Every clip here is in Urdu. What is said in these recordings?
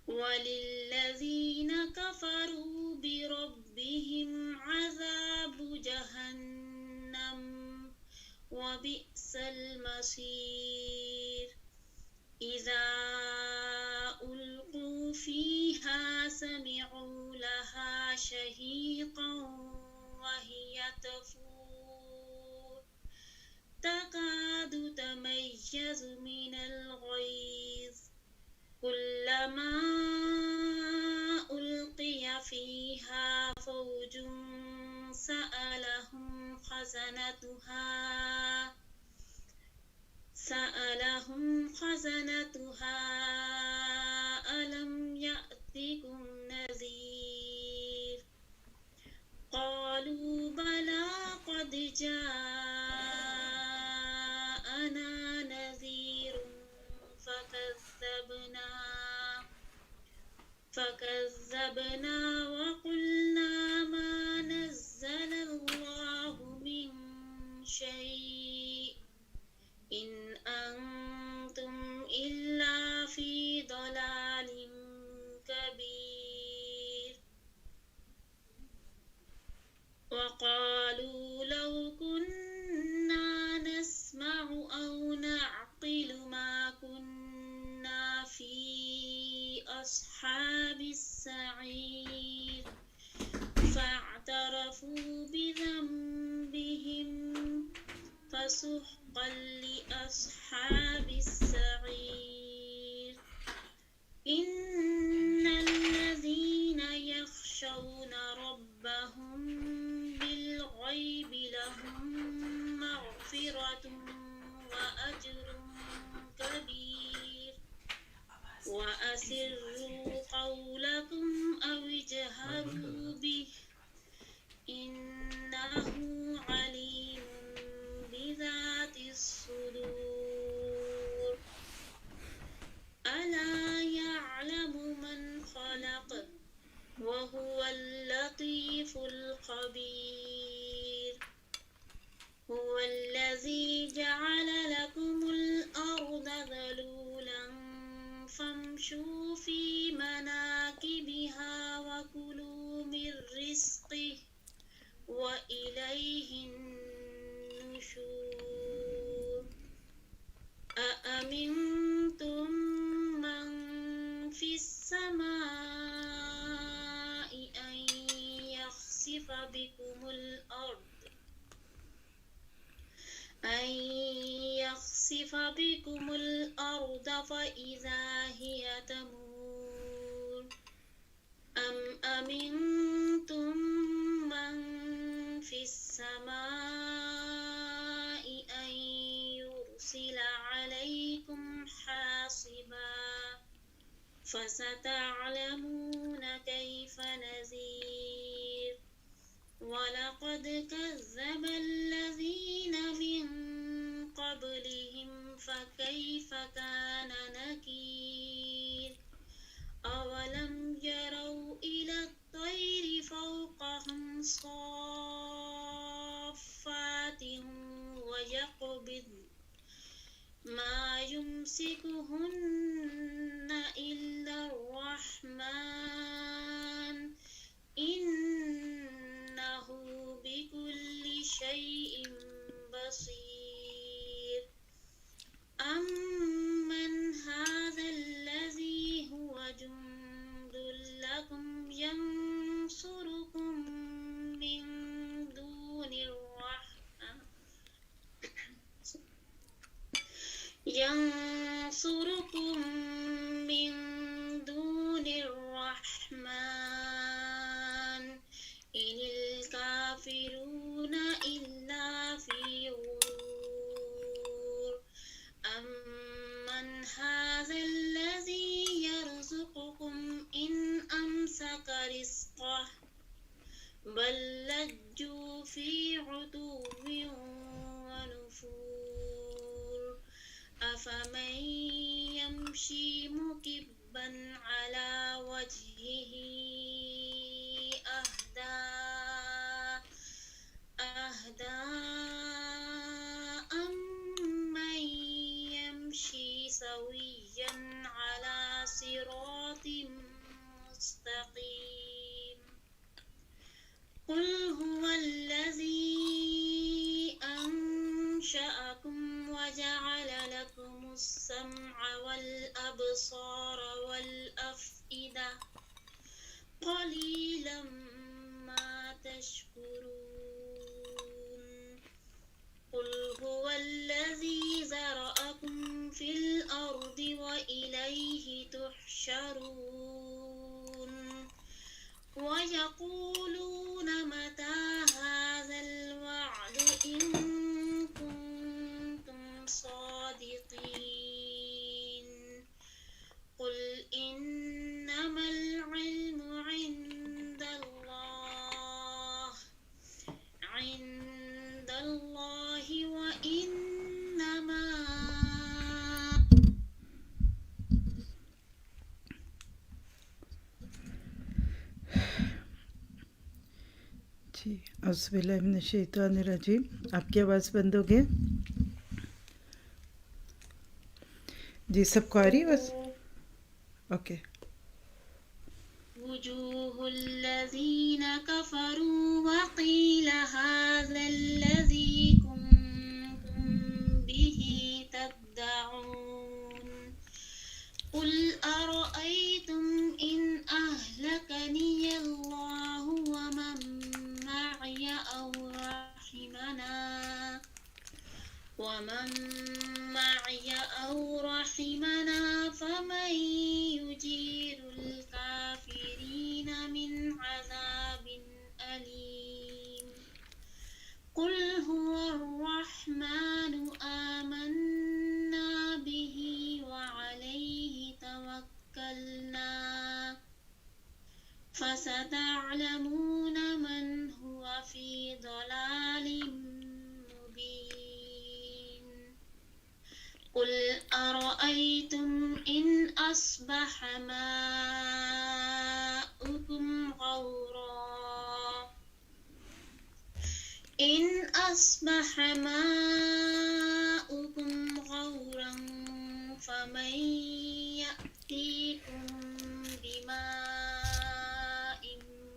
وَلِلَّذِينَ كَفَرُوا بِرَبِّهِمْ عَذَابُ جَهَنَّمَ وَبِئْسَ الْمَصِيرُ إِذَا أُلْقُوا فِيهَا سَمِعُوا لَهَا شَهِيقًا وَهِيَ تَفُورُ تَكَادُ تَمَيَّزُ مِنَ الْغَيْظِ كُلَّمَا أُلْقِيَ فِيهَا فَوْجٌ سألهم خزنتها ألم يأتكم نذير قالوا بلى قد جاءنا نذير فكذبنا وقلنا ما نزل الله من شيء إن أنتم إلا في ضلال كبير وقالوا لو كنا نسمع أو نعقل ما كنا في أصحاب السعير فاعترفوا بذنبهم فسحقا لأصحاب السعير إن الذين يخشون ربهم بالغيب لهم مغفرة وأجر كبير وأسروا قولكم أو اجهروا به إنه عليم بذات الصدور ألا يعلم من خلق وهو اللطيف الخبير هو الذي جعل لكم الأرض ذلولا فامشوا في مناكبها وكلوا من رزقه وإليه النشور أأمنتم من في السماء أن يخسف بكم الأرض فإذا هي تمور أم أمنتم من في السماء أن يرسل عليكم حاصبا فستعلمون كيف نذير ولقد كذب الذين من قبلهم فكيف كان نكير أولم يروا إلى الطير فوقهم صافات ويقبضن ما يمسكهن إلا الرحمن إنه بكل شيء بصير أمن هذا الذي هو جند لكم ينصركم من دون الرحمن إن الكافرون إلا في غرور أمن هذا الذي يرزقكم إن أمسك رزقه بل لجوا في عتو ونفور أفمن يمشي مكبا على وجهه أهدى أمن يمشي سويا على صراط مستقيم قل هو الذي أنشأكم وجعل لكم السمع والأبصار والأفئدة قليلا ما تشكرون قل هو الذي ذرأكم في الأرض وإليه تحشرون ويقولون متى هذا الوعد إن كنتم صادقين قل إنما العلم عند الله وإنما جی اعوذ باللہ من الشیطان الرجیم. آپ کی آواز بند ہو گئی جی؟ سب کو آ رہی ہے بس؟ اوکے. وجوه الذين كفروا وقيل هذا الذي كنتم به تدعون قل أرأيتم إن أهلكني الله ومن معي أو رحمنا فمن يجير الكافرين من عذاب أليم قل هو الرحمن آمنا به وعليه توكلنا فستعلمون من هو في ضلال مبين قل أرأيتم إن أصبح ماؤكم غورا فمن يأتيكم بماء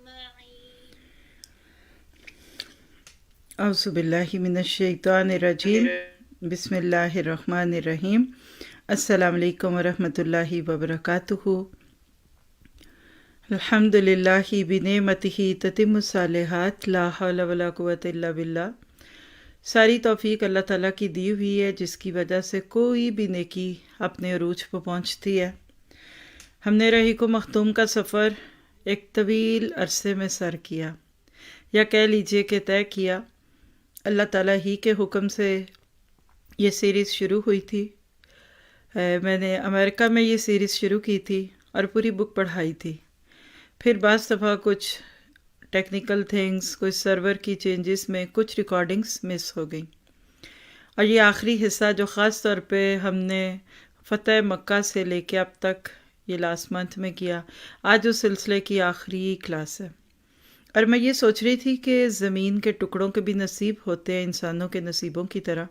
معين اعوذ باللہ من الشیطان الرجیم. بسم اللہ الرحمن الرحیم. السلام علیکم ورحمۃ اللہ وبرکاتہ. الحمد للہ بنعمتہ تتم الصالحات لا حول ولا قوۃ الا باللہ. ساری توفیق اللہ تعالیٰ کی دی ہوئی ہے جس کی وجہ سے کوئی بھی نیکی اپنے عروج پہ پہنچتی ہے. ہم نے رحیق و مختوم کا سفر ایک طویل عرصے میں سر کیا، یا کہہ لیجئے کہ طے کیا. اللہ تعالیٰ ہی کے حکم سے یہ سیریز شروع ہوئی تھی. میں نے امریکہ میں یہ سیریز شروع کی تھی اور پوری بک پڑھائی تھی. پھر بعض دفعہ کچھ ٹیکنیکل تھنگس، کچھ سرور کی چینجز میں کچھ ریکارڈنگز مس ہو گئیں، اور یہ آخری حصہ جو خاص طور پہ ہم نے فتح مکہ سے لے کے اب تک یہ لاسٹ منتھ میں کیا، آج اس سلسلے کی آخری کلاس ہے. اور میں یہ سوچ رہی تھی کہ زمین کے ٹکڑوں کے بھی نصیب ہوتے ہیں انسانوں کے نصیبوں کی طرح.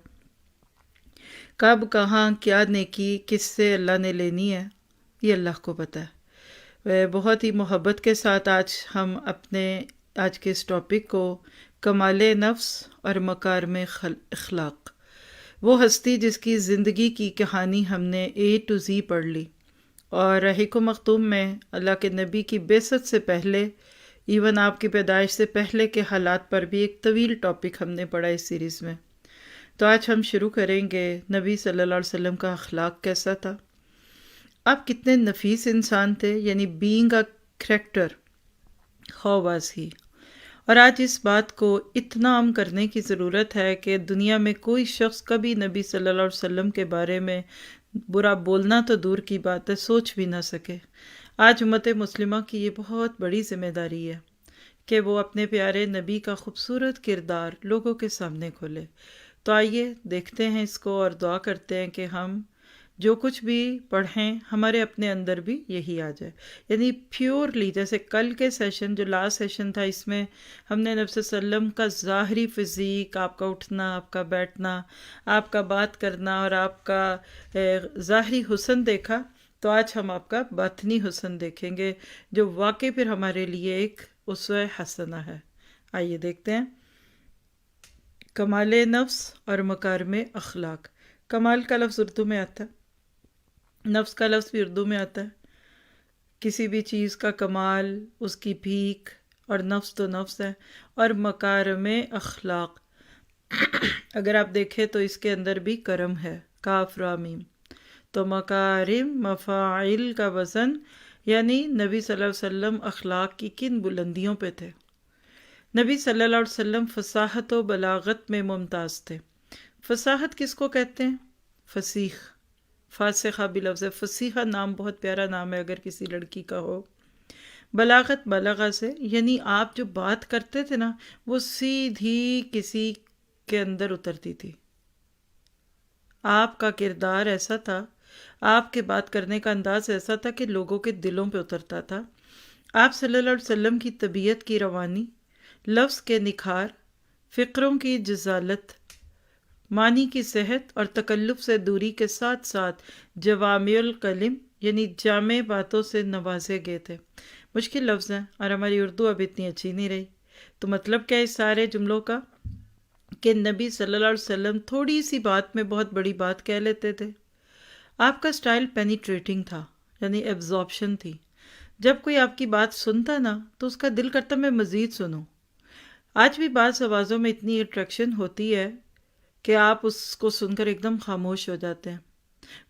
کب کہاں کیا نیکی کس سے اللہ نے لینی ہے یہ اللہ کو پتہ ہے. بہت ہی محبت کے ساتھ آج ہم اپنے آج کے اس ٹاپک کو کمال نفس اور مکارم اخلاق، وہ ہستی جس کی زندگی کی کہانی ہم نے A to Z پڑھ لی، اور رحیق و مختوم میں اللہ کے نبی کی بعثت سے پہلے، ایون آپ کی پیدائش سے پہلے کے حالات پر بھی ایک طویل ٹاپک ہم نے پڑھا اس سیریز میں. تو آج ہم شروع کریں گے نبی صلی اللہ علیہ وسلم کا اخلاق کیسا تھا. آپ کتنے نفیس انسان تھے، یعنی being a character, how was he. اور آج اس بات کو اتنا عام کرنے کی ضرورت ہے کہ دنیا میں کوئی شخص کبھی نبی صلی اللہ علیہ وسلم کے بارے میں برا بولنا تو دور کی بات ہے، سوچ بھی نہ سکے. آج امت مسلمہ کی یہ بہت بڑی ذمہ داری ہے کہ وہ اپنے پیارے نبی کا خوبصورت کردار لوگوں کے سامنے کھولے. تو آئیے دیکھتے ہیں اس کو اور دعا کرتے ہیں کہ ہم جو کچھ بھی پڑھیں ہمارے اپنے اندر بھی یہی آ جائے، یعنی پیورلی. جیسے کل کے سیشن جو لاسٹ سیشن تھا، اس میں ہم نے نبی صلی اللہ علیہ وسلم کا ظاہری فزیک، آپ کا اٹھنا، آپ کا بیٹھنا، آپ کا بات کرنا اور آپ کا ظاہری حسن دیکھا. تو آج ہم آپ کا باطنی حسن دیکھیں گے جو واقعی پھر ہمارے لیے ایک اسوہ حسنہ ہے۔ آئیے دیکھتے ہیں۔ کمال نفس اور مکارم اخلاق۔ کمال کا لفظ اردو میں آتا ہے، نفس کا لفظ بھی اردو میں آتا ہے۔ کسی بھی چیز کا کمال، اس کی بھیک، اور نفس تو نفس ہے۔ اور مکارم اخلاق اگر آپ دیکھیں تو اس کے اندر بھی کرم ہے، کاف را میم۔ تو مکارم مفاعل کا وزن، یعنی نبی صلی اللہ علیہ وسلم اخلاق کی کن بلندیوں پہ تھے۔ نبی صلی اللہ علیہ وسلم فصاحت و بلاغت میں ممتاز تھے۔ فصاحت کس کو کہتے ہیں؟ فصیح، فاسخہ بھی لفظ ہے۔ فصیحہ نام بہت پیارا نام ہے اگر کسی لڑکی کا ہو۔ بلاغت بلغہ سے، یعنی آپ جو بات کرتے تھے نا وہ سیدھی کسی کے اندر اترتی تھی۔ آپ کا کردار ایسا تھا، آپ کے بات کرنے کا انداز ایسا تھا کہ لوگوں کے دلوں پہ اترتا تھا۔ آپ صلی اللہ علیہ وسلم کی طبیعت کی روانی، لفظ کے نکھار، فقروں کی جزالت، معنی کی صحت اور تکلف سے دوری کے ساتھ ساتھ جوامع الکلم، یعنی جامع باتوں سے نوازے گئے تھے۔ مشکل لفظ ہیں اور ہماری اردو اب اتنی اچھی نہیں رہی، تو مطلب کیا ہے اس سارے جملوں کا؟ کہ نبی صلی اللہ علیہ وسلم تھوڑی سی بات میں بہت بڑی بات کہہ لیتے تھے۔ آپ کا سٹائل پینیٹریٹنگ تھا، یعنی ایبزارپشن تھی۔ جب کوئی آپ کی بات سنتا نا تو اس کا دل کرتا میں مزید سنوں۔ آج بھی بعض آوازوں میں اتنی اٹریکشن ہوتی ہے کہ آپ اس کو سن کر ایک دم خاموش ہو جاتے ہیں۔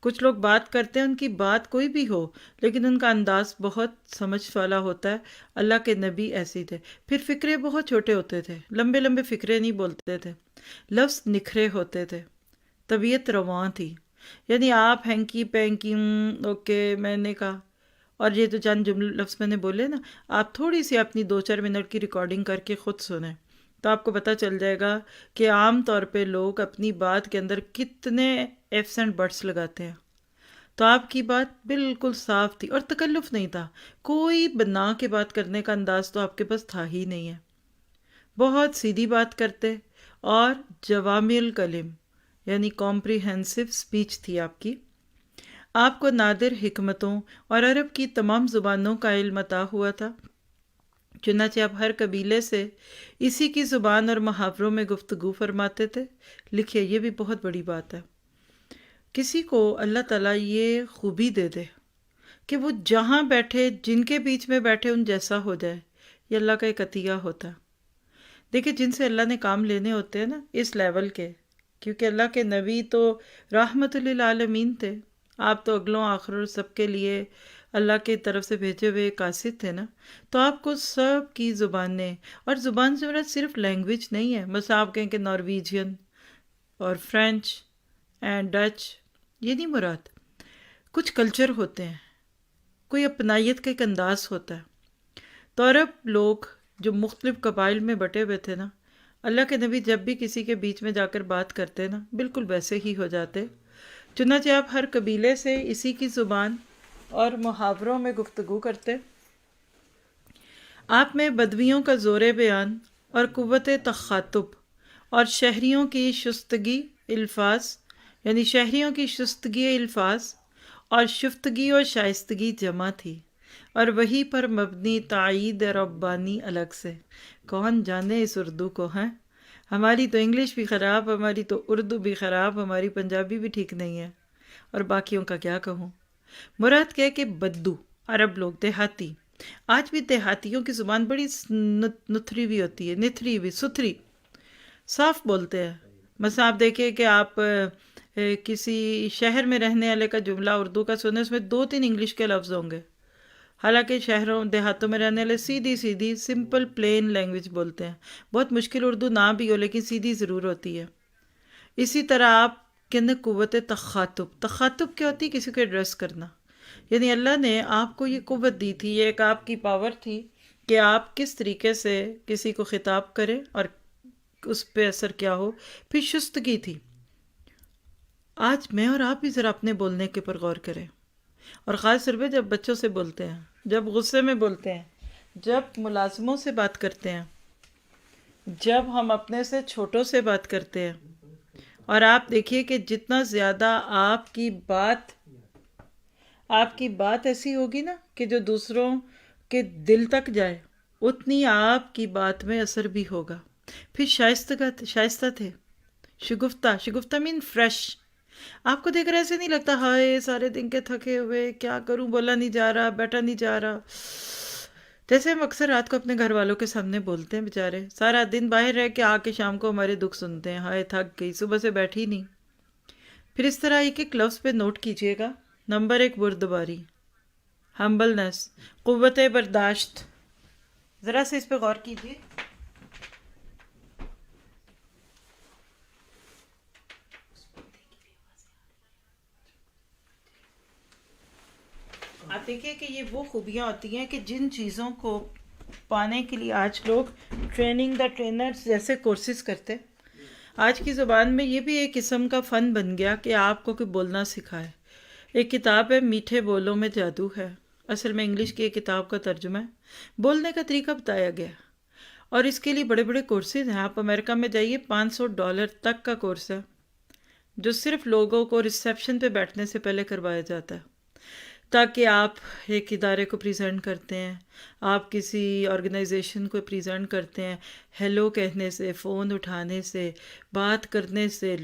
کچھ لوگ بات کرتے ہیں، ان کی بات کوئی بھی ہو لیکن ان کا انداز بہت سمجھ والا ہوتا ہے۔ اللہ کے نبی ایسے تھے۔ پھر فکرے بہت چھوٹے ہوتے تھے، لمبے لمبے فکرے نہیں بولتے تھے، لفظ نکھرے ہوتے تھے، طبیعت رواں تھی۔ یعنی آپ ہینکی پینکی اوکے میں نے کہا، اور یہ جو چند جملے لفظ میں نے بولے نا، آپ تھوڑی سی اپنی 2-4 منٹ کی ریکارڈنگ کر کے خود سنیں تو آپ کو پتہ چل جائے گا کہ عام طور پہ لوگ اپنی بات کے اندر کتنے ایفس اینڈ بٹس لگاتے ہیں۔ تو آپ کی بات بالکل صاف تھی اور تکلف نہیں تھا، کوئی بنا کے بات کرنے کا انداز تو آپ کے پاس تھا ہی نہیں ہے۔ بہت سیدھی بات کرتے اور جوامع الکلم، یعنی کمپریہنسو سپیچ تھی آپ کی۔ آپ کو نادر حکمتوں اور عرب کی تمام زبانوں کا علم عطا ہوا تھا، چنانچہ آپ ہر قبیلے سے اسی کی زبان اور محاوروں میں گفتگو فرماتے تھے۔ لکھیے یہ بھی بہت بڑی بات ہے، کسی کو اللہ تعالیٰ یہ خوبی دے دے کہ وہ جہاں بیٹھے، جن کے بیچ میں بیٹھے ان جیسا ہو جائے، یہ اللہ کا ایک عطیہ ہوتا ہے۔ دیکھیں جن سے اللہ نے کام لینے ہوتے ہیں نا اس لیول کے، کیونکہ اللہ کے نبی تو رحمت للعالمین تھے، آپ تو اگلوں آخروں سب کے لیے اللہ کی طرف سے بھیجے ہوئے قاصد تھے نا، تو آپ کو سب کی زبانیں، اور زبان سے مراد صرف لینگویج نہیں ہے، بس آپ کہیں کہ نارویجین اور فرینچ اینڈ ڈچ، یہ نہیں مراد۔ کچھ کلچر ہوتے ہیں، کوئی اپنائیت کا ایک انداز ہوتا ہے۔ تو عرب لوگ جو مختلف قبائل میں بٹے ہوئے تھے نا، اللہ کے نبی جب بھی کسی کے بیچ میں جا کر بات کرتے نا بالکل ویسے ہی ہو جاتے۔ چنانچہ آپ ہر قبیلے سے اسی کی زبان اور محاوروں میں گفتگو کرتے۔ آپ میں بدویوں کا زور بیان اور قوت تخاطب اور شہریوں کی شستگی الفاظ، یعنی شہریوں کی شستگی الفاظ اور شفتگی اور شائستگی جمع تھی، اور وہی پر مبنی تائید ربانی الگ سے۔ کون جانے اس اردو کو، ہیں ہماری تو انگلش بھی خراب، ہماری تو اردو بھی خراب، ہماری پنجابی بھی ٹھیک نہیں ہے، اور باقیوں کا کیا کہوں۔ مراد کہے کہ بدو عرب لوگ، دیہاتی۔ آج بھی دیہاتیوں کی زبان بڑی نتھری بھی ہوتی ہے، نتھری بھی، ستھری، صاف بولتے ہیں۔ مثلا آپ دیکھیں کہ آپ کسی شہر میں رہنے والے کا جملہ اردو کا سنیں، اس میں 2-3 انگلش کے لفظ ہوں گے، حالانکہ شہروں دیہاتوں میں رہنے والے سیدھی سیدھی سمپل پلین لینگویج بولتے ہیں۔ بہت مشکل اردو نہ بھی ہو لیکن سیدھی ضرور ہوتی ہے۔ اسی طرح آپ کے اندر قوت تخاطب، تخاطب کیا ہوتی ہے؟ کسی کو ایڈریس کرنا، یعنی اللہ نے آپ کو یہ قوت دی تھی، یہ ایک آپ کی پاور تھی کہ آپ کس طریقے سے کسی کو خطاب کریں اور اس پہ اثر کیا ہو۔ پھر شستگی تھی۔ آج میں اور آپ بھی ذرا اپنے بولنے کے پر غور کریں، اور خاص طور پہ جب بچوں سے بولتے ہیں، جب غصے میں بولتے ہیں، جب ملازموں سے بات کرتے ہیں، جب ہم اپنے سے چھوٹوں سے بات کرتے ہیں۔ اور آپ دیکھیے کہ جتنا زیادہ آپ کی بات آپ کی بات ایسی ہوگی نا کہ جو دوسروں کے دل تک جائے، اتنی آپ کی بات میں اثر بھی ہوگا. پھر شائستہ تھے، شگفتہ مین فریش. آپ کو دیکھ رہے ایسے نہیں لگتا ہائے سارے دن کے تھکے ہوئے، کیا کروں، بولا نہیں جا رہا، بیٹھا نہیں جا رہا. جیسے ہم اکثر رات کو اپنے گھر والوں کے سامنے بولتے ہیں، بیچارے سارا دن باہر رہ کے آ کے شام کو ہمارے دکھ سنتے ہیں، ہائے تھک گئی، صبح سے بیٹھی نہیں. پھر اس طرح ایک لفظ پہ نوٹ کیجئے گا. نمبر 1 بردباری، ہمبلنس، قوت برداشت. ذرا سے اس پہ غور کیجئے. آپ دیکھیں کہ یہ وہ خوبیاں ہوتی ہیں کہ جن چیزوں کو پانے کے لیے آج لوگ ٹریننگ دا ٹرینرز جیسے کورسز کرتے. آج کی زبان میں یہ بھی ایک قسم کا فن بن گیا کہ آپ کو کوئی بولنا سکھائے. ایک کتاب ہے میٹھے بولوں میں جادو ہے، اصل میں انگلش کی ایک کتاب کا ترجمہ ہے. بولنے کا طریقہ بتایا گیا اور اس کے لیے بڑے بڑے کورسز ہیں. آپ امریکہ میں جائیے، $500 تک کا کورس ہے جو صرف لوگوں کو ریسیپشن پہ بیٹھنے سے پہلے کروایا جاتا ہے، تاکہ آپ ایک ادارے کو پریزنٹ کرتے ہیں، آپ کسی آرگنائزیشن کو پریزنٹ کرتے ہیں، ہیلو کہنے سے، فون اٹھانے سے، بات کرنے سے،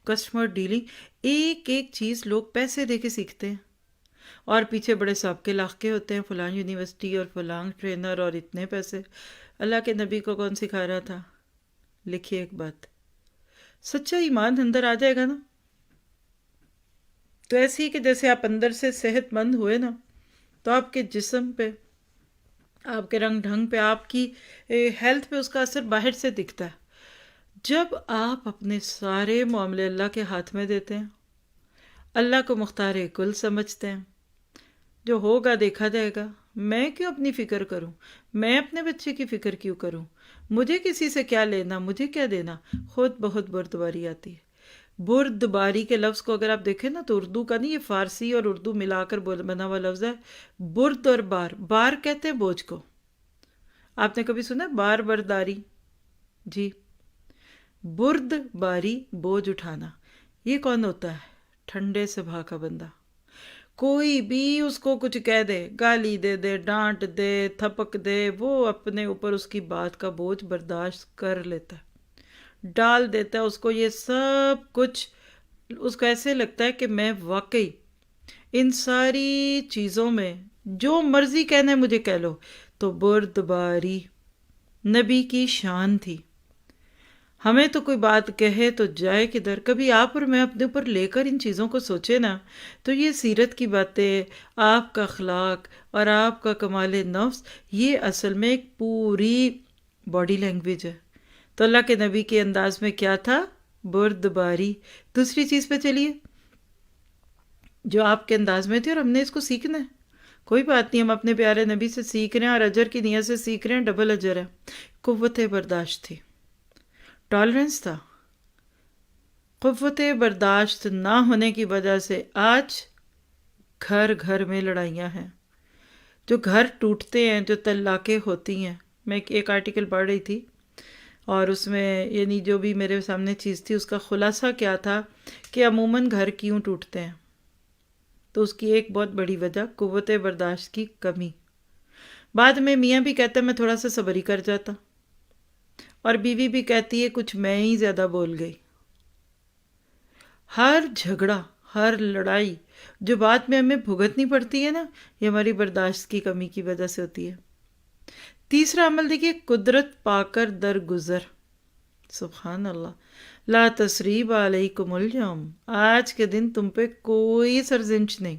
کسٹمر ڈیلنگ، ایک ایک چیز لوگ پیسے دے کے سیکھتے ہیں. اور پیچھے بڑے سابقے لاحقے ہوتے ہیں، فلاں یونیورسٹی اور فلاں ٹرینر اور اتنے پیسے. اللہ کے نبی کو کون سکھا رہا تھا؟ لکھیے ایک بات، سچا ایمان اندر آ جائے گا نا تو ایسی ہی کہ جیسے آپ اندر سے صحت مند ہوئے نا تو آپ کے جسم پہ، آپ کے رنگ ڈھنگ پہ، آپ کی ہیلتھ پہ اس کا اثر باہر سے دکھتا ہے. جب آپ اپنے سارے معاملے اللہ کے ہاتھ میں دیتے ہیں، اللہ کو مختار کل سمجھتے ہیں، جو ہوگا دیکھا جائے گا. میں کیوں اپنی فکر کروں، میں اپنے بچے کی فکر کیوں کروں، مجھے کسی سے کیا لینا، مجھے کیا دینا. خود بہت بردباری آتی ہے. بردباری کے لفظ کو اگر آپ دیکھیں نا تو اردو کا نہیں، یہ فارسی اور اردو ملا کر بنا ہوا لفظ ہے. برد اور بار، بار کہتے ہیں بوجھ کو. آپ نے کبھی سنا بار برداری؟ جی، برد باری بوجھ اٹھانا. یہ کون ہوتا ہے؟ ٹھنڈے سبھا کا بندہ. کوئی بھی اس کو کچھ کہہ دے، گالی دے دے، ڈانٹ دے، تھپک دے، وہ اپنے اوپر اس کی بات کا بوجھ برداشت کر لیتا ہے، ڈال دیتا ہے اس کو. یہ سب کچھ اس کو ایسے لگتا ہے کہ میں واقعی ان ساری چیزوں میں جو مرضی کہنا ہے مجھے کہہ لو. تو بردباری نبی کی شان تھی. ہمیں تو کوئی بات کہے تو جائے کدھر. کبھی آپ اور میں اپنے اوپر لے کر ان چیزوں کو سوچے نا تو یہ سیرت کی باتیں، آپ کا اخلاق اور آپ کا کمال نفس، یہ اصل میں ایک پوری باڈی لینگویج ہے. تو اللہ کے نبی کے انداز میں کیا تھا؟ بردباری. دوسری چیز پہ چلیے جو آپ کے انداز میں تھی اور ہم نے اس کو سیکھنا ہے. کوئی بات نہیں، ہم اپنے پیارے نبی سے سیکھ رہے ہیں اور اجر کی نیت سے سیکھ رہے ہیں، ڈبل اجر ہے. قوت برداشت تھی، ٹالرنس تھا. قوت برداشت نہ ہونے کی وجہ سے آج گھر گھر میں لڑائیاں ہیں. جو گھر ٹوٹتے ہیں، جو طلاقیں ہوتی ہیں. میں ایک آرٹیکل پڑھ رہی تھی اور اس میں یعنی جو بھی میرے سامنے چیز تھی اس کا خلاصہ کیا تھا کہ عموماً گھر کیوں ٹوٹتے ہیں. تو اس کی ایک بہت بڑی وجہ قوت برداشت کی کمی. بعد میں میاں بھی کہتا ہے میں تھوڑا سا صبر ہی کر جاتا، اور بیوی بھی کہتی ہے کچھ میں ہی زیادہ بول گئی. ہر جھگڑا، ہر لڑائی جو بعد میں ہمیں بھگتنی پڑتی ہے نا، یہ ہماری برداشت کی کمی کی وجہ سے ہوتی ہے. تیسرا عمل دیکھیے، قدرت پا کر درگزر. سبحان اللہ. لا تثریب علیکم اليوم، آج کے دن تم پہ کوئی سرزنش نہیں.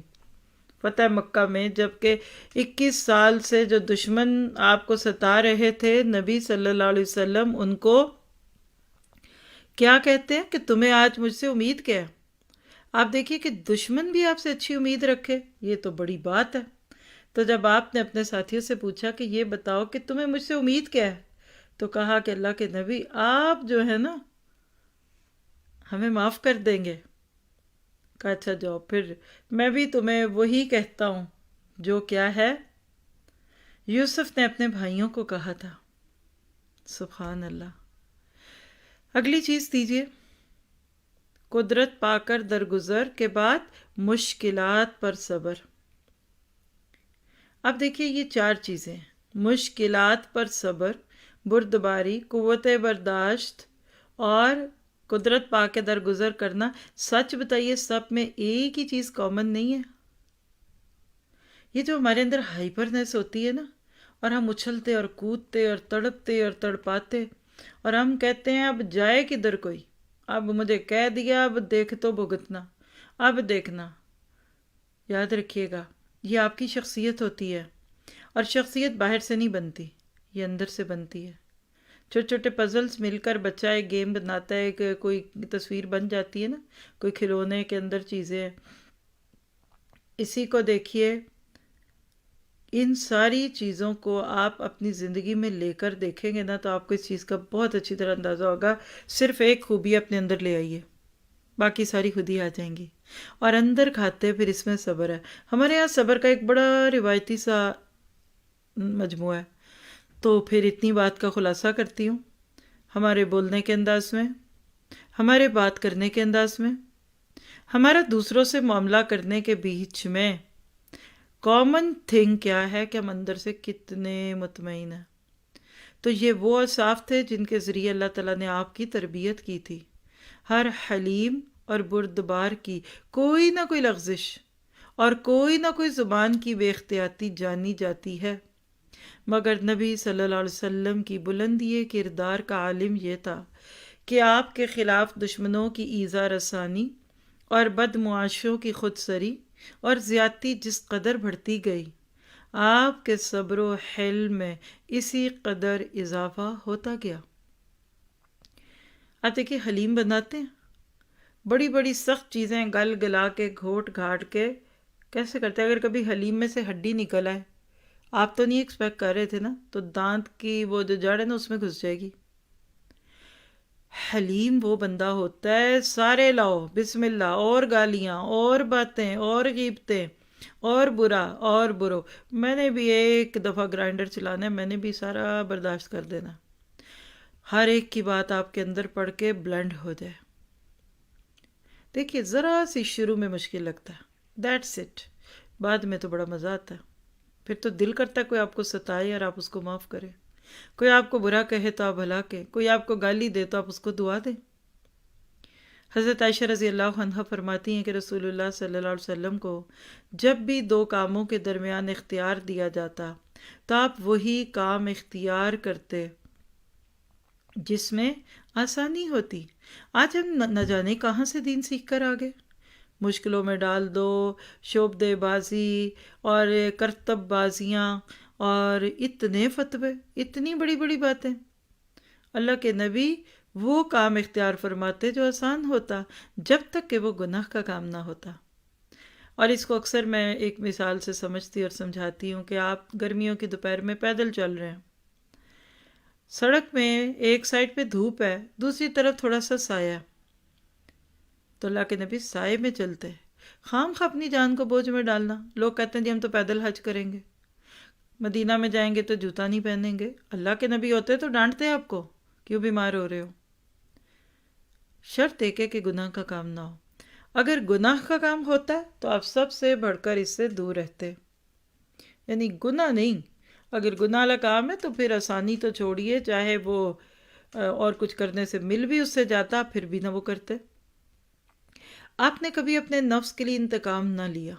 فتح مکہ میں جب کہ 21 سال سے جو دشمن آپ کو ستا رہے تھے، نبی صلی اللہ علیہ وسلم ان کو کیا کہتے ہیں کہ تمہیں آج مجھ سے امید کیا ہے؟ آپ دیکھیے کہ دشمن بھی آپ سے اچھی امید رکھے، یہ تو بڑی بات ہے. تو جب آپ نے اپنے ساتھیوں سے پوچھا کہ یہ بتاؤ کہ تمہیں مجھ سے امید کیا ہے، تو کہا کہ اللہ کے نبی آپ جو ہے نا ہمیں معاف کر دیں گے. کہا اچھا جاؤ، پھر میں بھی تمہیں وہی کہتا ہوں جو کیا ہے یوسف نے اپنے بھائیوں کو کہا تھا. سبحان اللہ. اگلی چیز دیجیے، قدرت پا کر درگزر کے بعد مشکلات پر صبر. اب دیکھیے یہ 4 چیزیں، مشکلات پر صبر، بردباری، قوت برداشت اور قدرت پا کے درگزر کرنا. سچ بتائیے سب میں ایک ہی چیز کامن نہیں ہے؟ یہ جو ہمارے اندر ہائپرنیس ہوتی ہے نا، اور ہم اچھلتے اور کودتے اور تڑپتے اور تڑپاتے، اور ہم کہتے ہیں اب جائے کدھر کوئی، اب مجھے کہہ دیا، اب دیکھ تو بھگتنا، اب دیکھنا. یاد رکھیے گا یہ آپ کی شخصیت ہوتی ہے، اور شخصیت باہر سے نہیں بنتی، یہ اندر سے بنتی ہے. چھوٹے چھوٹے پزلز مل کر بچہ ایک گیم بناتا ہے کہ کوئی تصویر بن جاتی ہے نا، کوئی کھلونے کے اندر چیزیں ہیں. اسی کو دیکھیے، ان ساری چیزوں کو آپ اپنی زندگی میں لے کر دیکھیں گے نا تو آپ کو اس چیز کا بہت اچھی طرح اندازہ ہوگا. صرف ایک خوبی اپنے اندر لے آئیے، باقی ساری خود ہی آ جائیں گی. اور اندر کھاتے پھر اس میں صبر ہے. ہمارے یہاں صبر کا ایک بڑا روایتی سا مجموعہ ہے. تو پھر اتنی بات کا خلاصہ کرتی ہوں، ہمارے بولنے کے انداز میں، ہمارے بات کرنے کے انداز میں، ہمارا دوسروں سے معاملہ کرنے کے بیچ میں کامن تھنگ کیا ہے کہ ہم اندر سے کتنے مطمئن ہیں. تو یہ وہ اوصاف تھے جن کے ذریعے اللہ تعالیٰ نے آپ کی تربیت کی تھی. ہر حلیم اور بردبار کی کوئی نہ کوئی لغزش اور کوئی نہ کوئی زبان کی بے احتیاطی جانی جاتی ہے، مگر نبی صلی اللہ علیہ وسلم کی بلندی کردار کا عالم یہ تھا کہ آپ کے خلاف دشمنوں کی ایذا رسانی اور بدمعاشوں کی خودسری اور زیادتی جس قدر بڑھتی گئی، آپ کے صبر و حلم میں اسی قدر اضافہ ہوتا گیا. آپ دیکھیے حلیم بناتے ہیں، بڑی بڑی سخت چیزیں گل گلا کے گھوٹ گھاٹ کے کیسے کرتے ہیں؟ اگر کبھی حلیم میں سے ہڈی نکل آئے، آپ تو نہیں ایکسپیکٹ کر رہے تھے نا، تو دانت کی وہ جو جڑ ہے نا اس میں گھس جائے گی. حلیم وہ بندہ ہوتا ہے سارے لاؤ بسم اللہ، اور گالیاں اور باتیں اور غیبتیں اور برا اور برو. میں نے بھی ایک دفعہ گرائنڈر چلانا ہے، میں نے بھی سارا برداشت کر دینا، ہر ایک کی بات آپ کے اندر پڑھ کے بلینڈ ہو جائے. دیکھیے ذرا سی شروع میں مشکل لگتا ہے، دیٹس اٹ، بعد میں تو بڑا مزہ آتا ہے. پھر تو دل کرتا ہے کوئی آپ کو ستائے اور آپ اس کو معاف کریں، کوئی آپ کو برا کہے تو آپ بھلا کہیں، کوئی آپ کو گالی دے تو آپ اس کو دعا دیں. حضرت عائشہ رضی اللہ عنہا فرماتی ہیں کہ رسول اللہ صلی اللہ علیہ وسلم کو جب بھی 2 کاموں کے درمیان اختیار دیا جاتا تو آپ وہی کام اختیار کرتے جس میں آسانی ہوتی. آج ہم نہ جانے کہاں سے دین سیکھ کر آ گئے. مشکلوں میں ڈال دو، شعبدے بازی اور کرتب بازیاں اور اتنے فتوے، اتنی بڑی بڑی باتیں. اللہ کے نبی وہ کام اختیار فرماتے جو آسان ہوتا جب تک کہ وہ گناہ کا کام نہ ہوتا. اور اس کو اکثر میں ایک مثال سے سمجھتی اور سمجھاتی ہوں کہ آپ گرمیوں کی دوپہر میں پیدل چل رہے ہیں، سڑک میں ایک سائڈ پہ دھوپ ہے، دوسری طرف تھوڑا سا سایہ، تو اللہ کے نبی سائے میں چلتے. خام خواہ اپنی جان کو بوجھ میں ڈالنا. لوگ کہتے ہیں جی ہم تو پیدل حج کریں گے، مدینہ میں جائیں گے تو جوتا نہیں پہنیں گے. اللہ کے نبی ہوتے تو ڈانٹتے آپ کو، کیوں بیمار ہو رہے ہو. شرط ایک ہے کہ گناہ کا کام نہ ہو. اگر گناہ کا کام ہوتا ہے تو آپ سب سے بڑھ کر اس سے دور رہتے، یعنی گناہ نہیں. اگر گناہ والا کام ہے تو پھر آسانی تو چھوڑیے، چاہے وہ اور کچھ کرنے سے مل بھی اس سے جاتا پھر بھی نہ وہ کرتے. آپ نے کبھی اپنے نفس کے لیے انتقام نہ لیا.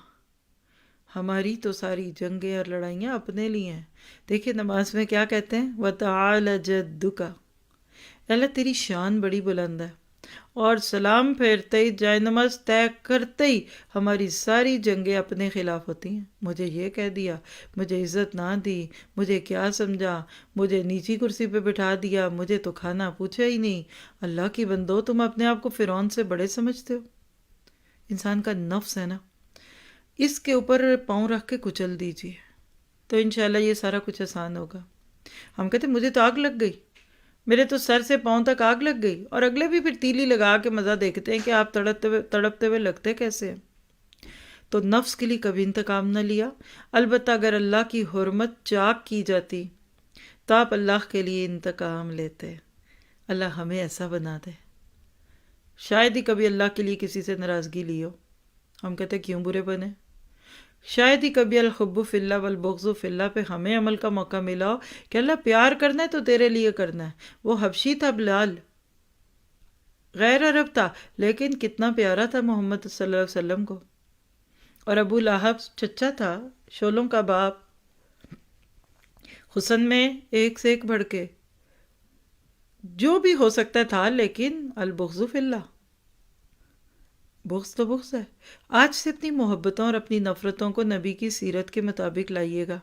ہماری تو ساری جنگیں اور لڑائیاں اپنے لیے ہیں. دیکھیے نماز میں کیا کہتے ہیں، وَتَعَالَ جَدُّكَ، اللہ تیری شان بڑی بلند ہے. اور سلام پھیرتے ہی جائے نماز طے کرتے ہی ہماری ساری جنگیں اپنے خلاف ہوتی ہیں. مجھے یہ کہہ دیا، مجھے عزت نہ دی، مجھے کیا سمجھا، مجھے نیچی کرسی پہ بٹھا دیا، مجھے تو کھانا پوچھا ہی نہیں. اللہ کی بندو، تم اپنے آپ کو فرعون سے بڑے سمجھتے ہو. انسان کا نفس ہے نا، اس کے اوپر پاؤں رکھ کے کچل دیجیے تو انشاءاللہ یہ سارا کچھ آسان ہوگا. ہم کہتے ہیں مجھے تو آگ لگ گئی، میرے تو سر سے پاؤں تک آگ لگ گئی، اور اگلے بھی پھر تیلی لگا کے مزہ دیکھتے ہیں کہ آپ تڑپتے ہوئے لگتے کیسے ہیں. تو نفس کے لیے کبھی انتقام نہ لیا. البتہ اگر اللہ کی حرمت چاک کی جاتی تو آپ اللہ کے لیے انتقام لیتے. اللہ ہمیں ایسا بنا دے. شاید ہی کبھی اللہ کے لیے کسی سے ناراضگی لی ہو. ہم کہتے کیوں برے بنے. شاید ہی کبھی الحب فی اللہ والبغض فی اللہ پہ ہمیں عمل کا موقع ملا ہو کہ اللہ پیار کرنا ہے تو تیرے لیے کرنا ہے۔ وہ حبشی تھا بلال، غیر عرب تھا، لیکن کتنا پیارا تھا محمد صلی اللہ علیہ وسلم کو۔ اور ابو لہب چچا تھا، شولوں کا باپ، حسن میں ایک سے ایک بڑھ کے، جو بھی ہو سکتا تھا، لیکن البغض فی اللہ، بغض تو بغض ہے۔ آج سے اپنی محبتوں اور اپنی نفرتوں کو نبی کی سیرت کے مطابق لائیے گا،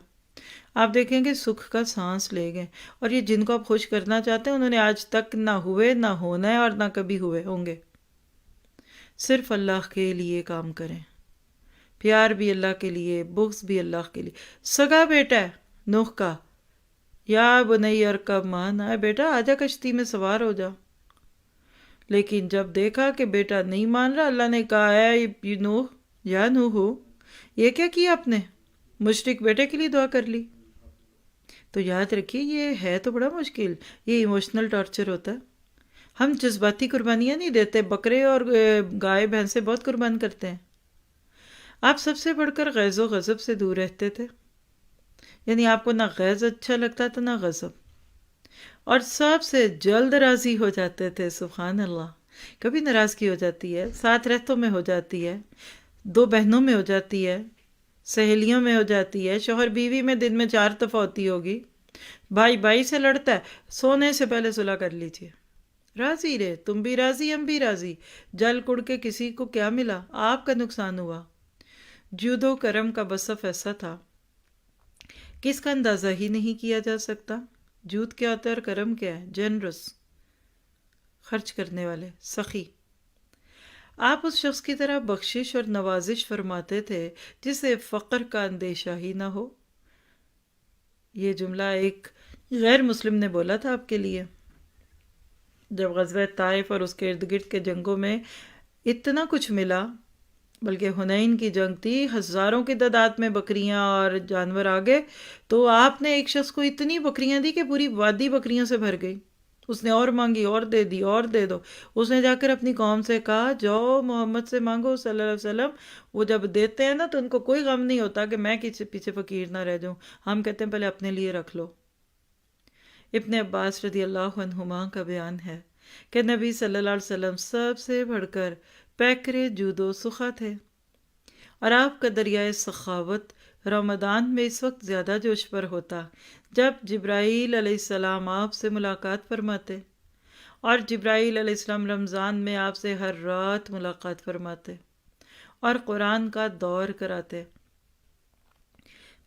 آپ دیکھیں گے سکھ کا سانس لے گئے۔ اور یہ جن کو آپ خوش کرنا چاہتے ہیں انہوں نے آج تک نہ ہوئے، نہ ہونا ہے، اور نہ کبھی ہوئے ہوں گے۔ صرف اللہ کے لیے کام کریں، پیار بھی اللہ کے لیے، بغض بھی اللہ کے لیے۔ سگا بیٹا ہے نوح کا، یا بنی ارکب معنا، اے بیٹا آجا کشتی میں سوار ہو جا۔ لیکن جب دیکھا کہ بیٹا نہیں مان رہا، اللہ نے کہا اے نوح، یا نوح، یہ کیا کیا آپ نے؟ مشرک بیٹے کے لیے دعا کر لی۔ تو یاد رکھیے یہ ہے تو بڑا مشکل، یہ ایموشنل ٹارچر ہوتا ہے۔ ہم جذباتی قربانیاں نہیں دیتے، بکرے اور گائے بھینسیں بہت قربان کرتے ہیں۔ آپ سب سے بڑھ کر غیظ و غضب سے دور رہتے تھے، یعنی آپ کو نہ غیظ اچھا لگتا تھا نہ غضب، اور سب سے جلد راضی ہو جاتے تھے۔ سبحان اللہ، کبھی ناراضگی ہو جاتی ہے، ساتھ رہتوں میں ہو جاتی ہے، دو بہنوں میں ہو جاتی ہے، سہیلیوں میں ہو جاتی ہے، شوہر بیوی میں دن میں 4 دفعہ ہوتی ہوگی، بھائی بھائی سے لڑتا ہے، سونے سے پہلے صلح کر لیجیے، راضی رہے، تم بھی راضی ہم بھی راضی۔ جل کڑ کے کسی کو کیا ملا؟ آپ کا نقصان ہوا۔ جود و کرم کا وصف ایسا تھا کہ اس کا اندازہ ہی نہیں کیا جا سکتا۔ جود کیا ہوتا ہے اور کرم کیا ہے؟ جنرس، خرچ کرنے والے، سخی۔ آپ اس شخص کی طرح بخشش اور نوازش فرماتے تھے جسے فقر کا اندیشہ ہی نہ ہو۔ یہ جملہ ایک غیر مسلم نے بولا تھا آپ کے لیے، جب غزوہ طائف اور اس کے ارد گرد کے جنگوں میں اتنا کچھ ملا، بلکہ حنین کی جنگ تھی، ہزاروں کی تعداد میں بکریاں اور جانور آگے، تو آپ نے ایک شخص کو اتنی بکریاں دی کہ پوری وادی بکریوں سے بھر گئی۔ اس نے اور مانگی، اور دے دی، اور دے دو۔ اس نے جا کر اپنی قوم سے کہا جاؤ محمد سے مانگو صلی اللہ علیہ وسلم، وہ جب دیتے ہیں نا تو ان کو کوئی غم نہیں ہوتا کہ میں کسی پیچھے فقیر نہ رہ جاؤں، ہم کہتے ہیں پہلے اپنے لیے رکھ لو۔ ابن عباس رضی اللہ عنہما کا بیان ہے کہ نبی صلی اللہ علیہ وسلم سب سے بڑھ کر پیکرے جود و سخا تھے، اور آپ کا دریائے سخاوت رمضان میں اس وقت زیادہ جوش پر ہوتا جب جبرائیل علیہ السلام آپ سے ملاقات فرماتے، اور جبرائیل علیہ السلام رمضان میں آپ سے ہر رات ملاقات فرماتے اور قرآن کا دور کراتے۔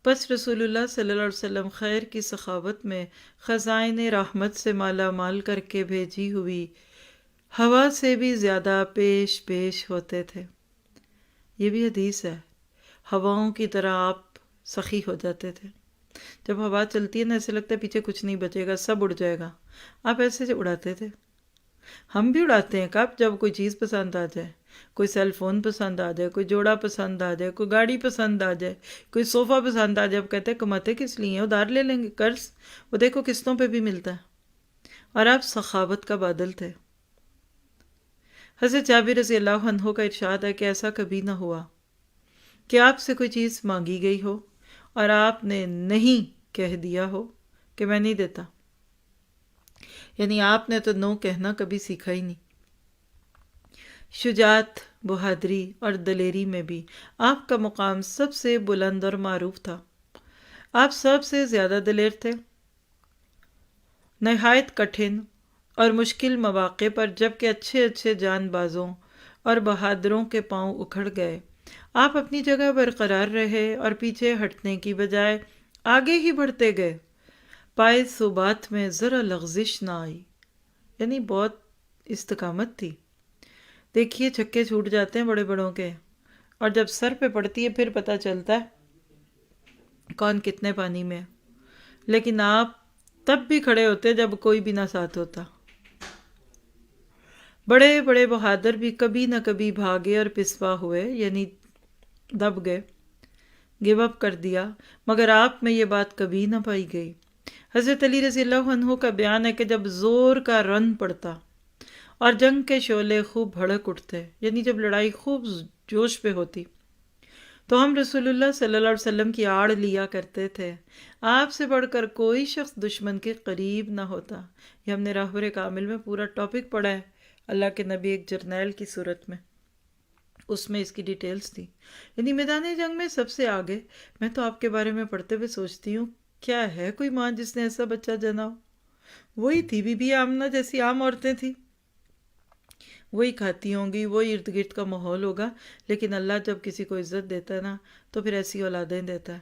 پس رسول اللہ صلی اللہ علیہ وسلم خیر کی سخاوت میں خزائن رحمت سے مالا مال کر کے بھیجی ہوئی ہوا سے بھی زیادہ پیش پیش ہوتے تھے۔ یہ بھی حدیث ہے، ہواؤں کی طرح آپ سخی ہو جاتے تھے۔ جب ہوا چلتی ہے نا ایسے لگتا ہے پیچھے کچھ نہیں بچے گا، سب اڑ جائے گا، آپ ایسے اڑاتے تھے۔ ہم بھی اڑاتے ہیں کب؟ جب کوئی چیز پسند آ جائے، کوئی سیل فون پسند آ جائے، کوئی جوڑا پسند آ جائے، کوئی گاڑی پسند آ جائے، کوئی صوفہ پسند آ جائے، اب کہتے ہیں کماتے کس لیے ہیں، ادھار لے لیں گے، قرض، وہ دیکھو قسطوں پہ بھی ملتا ہے۔ اور آپ سخاوت کا بادل تھے۔ حضرت جابر رضی اللہ عنہ کا ارشاد ہے کہ ایسا کبھی نہ ہوا کہ آپ سے کوئی چیز مانگی گئی ہو اور آپ نے نہیں کہہ دیا ہو کہ میں نہیں دیتا، یعنی آپ نے تو نو کہنا کبھی سیکھا ہی نہیں۔ شجاعت، بہادری اور دلیری میں بھی آپ کا مقام سب سے بلند اور معروف تھا۔ آپ سب سے زیادہ دلیر تھے۔ نہایت کٹھن اور مشکل مواقع پر جبکہ اچھے اچھے جان بازوں اور بہادروں کے پاؤں اکھڑ گئے، آپ اپنی جگہ برقرار رہے اور پیچھے ہٹنے کی بجائے آگے ہی بڑھتے گئے۔ پائے ثبات میں ذرا لغزش نہ آئی، یعنی بہت استقامت تھی۔ دیکھیے چھکے چھوٹ جاتے ہیں بڑے بڑوں کے، اور جب سر پہ پڑتی ہے پھر پتہ چلتا ہے کون کتنے پانی میں ہے، لیکن آپ تب بھی کھڑے ہوتے جب کوئی بھی نہ ساتھ ہوتا۔ بڑے بڑے بہادر بھی کبھی نہ کبھی بھاگے اور پسپا ہوئے، یعنی دب گئے، گیو اپ کر دیا، مگر آپ میں یہ بات کبھی نہ پائی گئی۔ حضرت علی رضی اللہ عنہ کا بیان ہے کہ جب زور کا رن پڑتا اور جنگ کے شعلے خوب بھڑک اٹھتے، یعنی جب لڑائی خوب جوش پہ ہوتی، تو ہم رسول اللہ صلی اللہ علیہ وسلم کی آڑ لیا کرتے تھے، آپ سے بڑھ کر کوئی شخص دشمن کے قریب نہ ہوتا۔ یہ ہم نے راہبر کامل میں پورا ٹاپک پڑھا ہے، اللہ کے نبی ایک جرنیل کی صورت میں، اس میں اس کی ڈیٹیلز تھی، یعنی میدان جنگ میں سب سے آگے۔ میں تو آپ کے بارے میں پڑھتے ہوئے سوچتی ہوں، کیا ہے کوئی ماں جس نے ایسا بچہ جنا ہو؟ وہی تھی بی بی آمنہ جیسی عام عورتیں تھیں، وہی کھاتی ہوں گی، وہی ارد گرد کا ماحول ہوگا، لیکن اللہ جب کسی کو عزت دیتا ہے نا تو پھر ایسی اولادیں دیتا ہے۔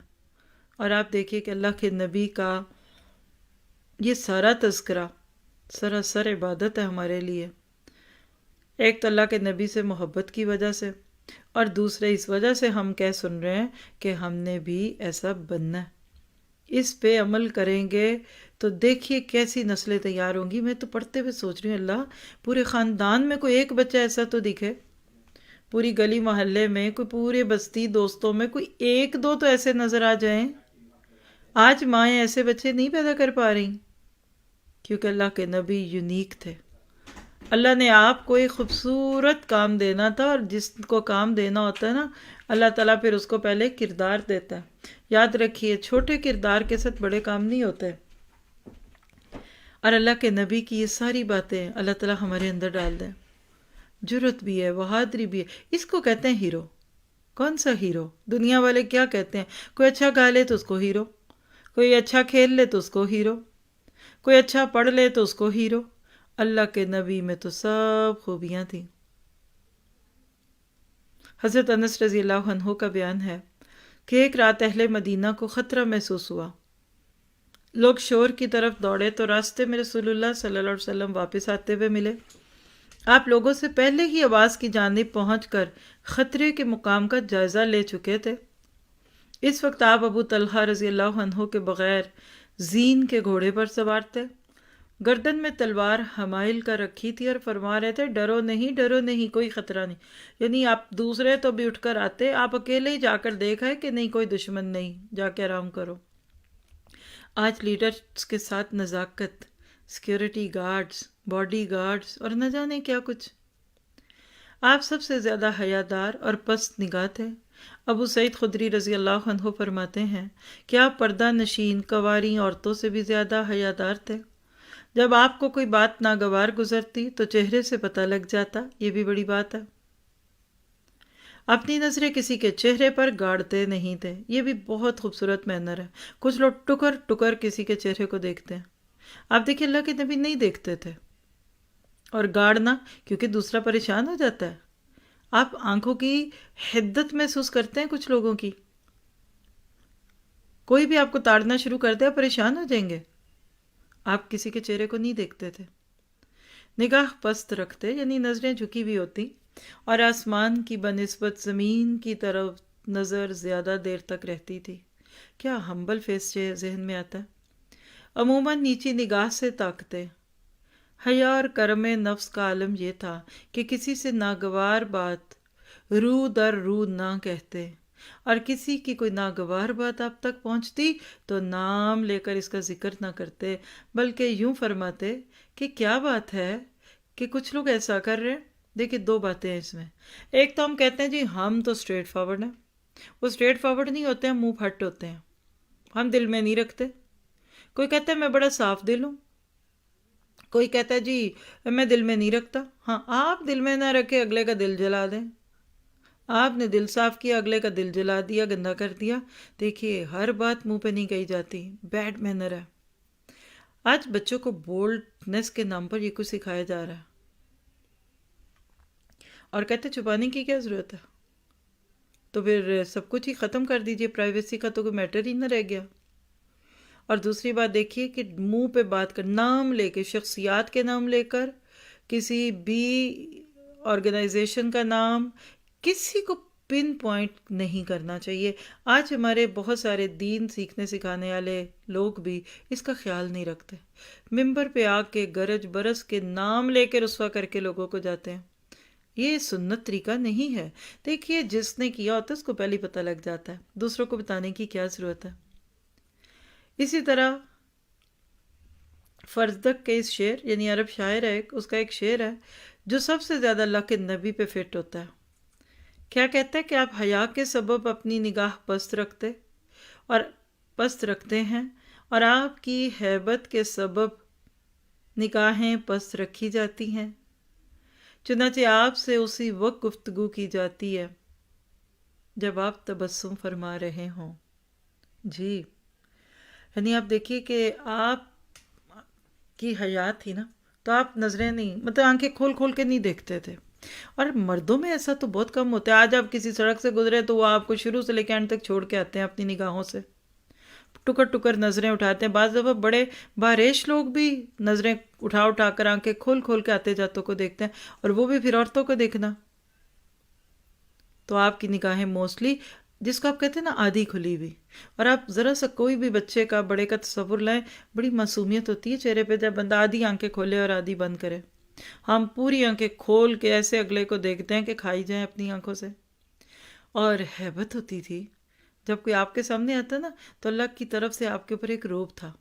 اور آپ دیکھیے کہ اللہ کے نبی کا یہ سارا تذکرہ سراسر عبادت ہے ہمارے لیے۔ ایک تو اللہ کے نبی سے محبت کی وجہ سے، اور دوسرے اس وجہ سے ہم کہہ سن رہے ہیں کہ ہم نے بھی ایسا بننا ہے۔ اس پہ عمل کریں گے تو دیکھیے کیسی نسلیں تیار ہوں گی۔ میں تو پڑھتے ہوئے سوچ رہی ہوں، اللہ پورے خاندان میں کوئی ایک بچہ ایسا تو دکھے، پوری گلی محلے میں، کوئی پورے بستی دوستوں میں کوئی ایک دو تو ایسے نظر آ جائیں۔ آج مائیں ایسے بچے نہیں پیدا کر پا رہی، کیونکہ اللہ کے نبی یونیک تھے۔ اللہ نے آپ کو ایک خوبصورت کام دینا تھا، اور جس کو کام دینا ہوتا ہے نا، اللہ تعالیٰ پھر اس کو پہلے کردار دیتا ہے۔ یاد رکھیے، چھوٹے کردار کے ساتھ بڑے کام نہیں ہوتے۔ اور اللہ کے نبی کی یہ ساری باتیں اللہ تعالیٰ ہمارے اندر ڈال دیں۔ جرت بھی ہے، بہادری بھی ہے، اس کو کہتے ہیں ہیرو۔ کون سا ہیرو؟ دنیا والے کیا کہتے ہیں؟ کوئی اچھا گا لے تو اس کو ہیرو، کوئی اچھا کھیل لے تو اس کو ہیرو، کوئی اچھا پڑھ لے تو اس کو ہیرو۔ اللہ کے نبی میں تو سب خوبیاں تھیں۔ حضرت انس رضی اللہ عنہ کا بیان ہے کہ ایک رات اہل مدینہ کو خطرہ محسوس ہوا، لوگ شور کی طرف دوڑے تو راستے میں رسول اللہ صلی اللہ علیہ وسلم واپس آتے ہوئے ملے۔ آپ لوگوں سے پہلے ہی آواز کی جانب پہنچ کر خطرے کے مقام کا جائزہ لے چکے تھے۔ اس وقت آپ ابو طلحہ رضی اللہ عنہ کے بغیر زین کے گھوڑے پر سوار تھے، گردن میں تلوار حمائل کا رکھی تھی، اور فرما رہے تھے، ڈرو نہیں، ڈرو نہیں، کوئی خطرہ نہیں۔ یعنی آپ دوسرے تو بھی اٹھ کر آتے، آپ اکیلے ہی جا کر دیکھا ہے کہ نہیں کوئی دشمن نہیں، جا کے آرام کرو۔ آج لیڈرز کے ساتھ نزاکت، سیکیورٹی گارڈز، باڈی گارڈز اور نہ جانے کیا کچھ۔ آپ سب سے زیادہ حیادار اور پست نگاہ تھے۔ ابو سعید خدری رضی اللہ عنہ فرماتے ہیں کہ آپ پردہ نشین کنواری عورتوں سے بھی زیادہ حیادار تھے۔ جب آپ کو کوئی بات ناگوار گزرتی تو چہرے سے پتہ لگ جاتا، یہ بھی بڑی بات ہے۔ اپنی نظریں کسی کے چہرے پر گاڑتے نہیں تھے، یہ بھی بہت خوبصورت مینر ہے۔ کچھ لوگ ٹکر ٹکر کسی کے چہرے کو دیکھتے ہیں، آپ دیکھیں اللہ کے نبی نہیں دیکھتے تھے۔ اور گاڑنا، کیونکہ دوسرا پریشان ہو جاتا ہے۔ آپ آنکھوں کی حدت محسوس کرتے ہیں کچھ لوگوں کی، کوئی بھی آپ کو تاڑنا شروع کر دے پریشان ہو جائیں گے۔ آپ کسی کے چہرے کو نہیں دیکھتے تھے، نگاہ پست رکھتے، یعنی نظریں جھکی ہوئی ہوتی، اور آسمان کی بنسبت زمین کی طرف نظر زیادہ دیر تک رہتی تھی۔ کیا ہمبل فیس ذہن میں آتا ہے۔ عموماً نیچی نگاہ سے تاکتے۔ حیا اور کرم نفس کا عالم یہ تھا کہ کسی سے ناگوار بات رو در رو نہ کہتے، اور کسی کی کوئی ناگوار بات آپ تک پہنچتی تو نام لے کر اس کا ذکر نہ کرتے، بلکہ یوں فرماتے کہ کیا بات ہے کہ کچھ لوگ ایسا کر رہے ہیں۔ دیکھیں دو باتیں ہیں اس میں، ایک تو ہم کہتے ہیں جی ہم تو اسٹریٹ فارورڈ ہیں، وہ اسٹریٹ فارورڈ نہیں ہوتے ہیں، منہ پھٹ ہوتے ہیں، ہم دل میں نہیں رکھتے۔ کوئی کہتا ہے میں بڑا صاف دل ہوں، کوئی کہتا ہے جی میں دل میں نہیں رکھتا۔ ہاں، آپ دل میں نہ رکھے اگلے کا دل جلا دیں، آپ نے دل صاف کیا اگلے کا دل جلا دیا، گندا کر دیا۔ دیکھیے ہر بات منہ پہ نہیں کہی جاتی، بیڈ مینر ہے۔ آج بچوں کو بولڈنس کے نام پر یہ کچھ سکھایا جا رہا ہے، اور کہتے چھپانے کی کیا ضرورت ہے، تو پھر سب کچھ ہی ختم کر دیجئے، پرائیویسی کا تو کوئی میٹر ہی نہ رہ گیا۔ اور دوسری بات دیکھیے کہ منہ پہ بات کر، نام لے کے، شخصیات کے نام لے کر، کسی بھی آرگنائزیشن کا نام کسی کو پن پوائنٹ نہیں کرنا چاہیے۔ آج ہمارے بہت سارے دین سیکھنے سکھانے والے لوگ بھی اس کا خیال نہیں رکھتے، ممبر پہ آ کے گرج برس کے نام لے کے رسوا کر کے لوگوں کو جاتے ہیں۔ یہ سنت طریقہ نہیں ہے۔ دیکھیے جس نے کیا ہوتا ہے اس کو پہلے پتہ لگ جاتا ہے، دوسروں کو بتانے کی کیا ضرورت ہے۔ اسی طرح فرزدق کے اس شعر، یعنی عرب شاعر ہے، اس کا ایک شعر ہے جو سب سے زیادہ اللہ کے نبی پہ فٹ ہوتا ہے کیا کہتا ہے کہ آپ حیا کے سبب اپنی نگاہ پست رکھتے ہیں اور آپ کی ہیبت کے سبب نگاہیں پست رکھی جاتی ہیں، چنانچہ آپ سے اسی وقت گفتگو کی جاتی ہے جب آپ تبسم فرما رہے ہوں۔ جی، یعنی آپ دیکھیے کہ آپ کی حیات تھی نا، تو آپ نظریں نہیں، مطلب آنکھیں کھول کھول کے نہیں دیکھتے تھے، اور مردوں میں ایسا تو بہت کم ہوتا ہے۔ آج آپ کسی سڑک سے گزرے تو وہ آپ کو شروع سے لے کے اینڈ تک چھوڑ کے آتے ہیں اپنی نگاہوں سے، ٹکر ٹکر نظریں اٹھاتے ہیں۔ بعض دفعہ بڑے باریش لوگ بھی نظریں اٹھا اٹھا کر آنکھیں کھول کھول کے آتے جاتوں کو دیکھتے ہیں، اور وہ بھی پھر عورتوں کو دیکھنا۔ تو آپ کی نگاہیں موسٹلی، جس کو آپ کہتے ہیں نا آدھی کھلی ہوئی، اور آپ ذرا سا کوئی بھی بچے کا، بڑے کا تصور لائیں، بڑی معصومیت ہوتی ہے چہرے پہ جب بندہ آدھی آنکھیں کھولے اور آدھی بند کرے۔ ہم پوری آنکھیں کھول کے ایسے اگلے کو دیکھتے ہیں کہ کھائی جائیں اپنی آنکھوں سے۔ اور ہیبت ہوتی تھی، جب کوئی آپ کے سامنے آتا نا تو اللہ کی طرف سے آپ کے اوپر ایک روب تھا،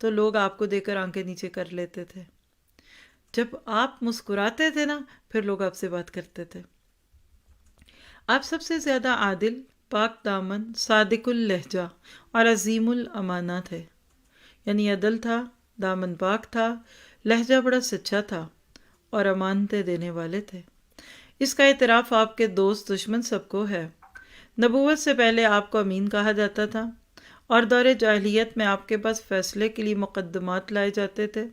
تو لوگ آپ کو دیکھ کر آنکھیں نیچے کر لیتے تھے۔ جب آپ مسکراتے تھے نا، پھر لوگ آپ سے بات کرتے تھے۔ آپ سب سے زیادہ عادل، پاک دامن، صادق اللہجہ اور عظیم الامانہ تھے، یعنی عدل تھا، دامن پاک تھا، لہجہ بڑا سچا تھا، اور امانتیں دینے والے تھے۔ اس کا اعتراف آپ کے دوست دشمن سب کو ہے۔ نبوت سے پہلے آپ کو امین کہا جاتا تھا، اور دور جاہلیت میں آپ کے پاس فیصلے کے لیے مقدمات لائے جاتے تھے۔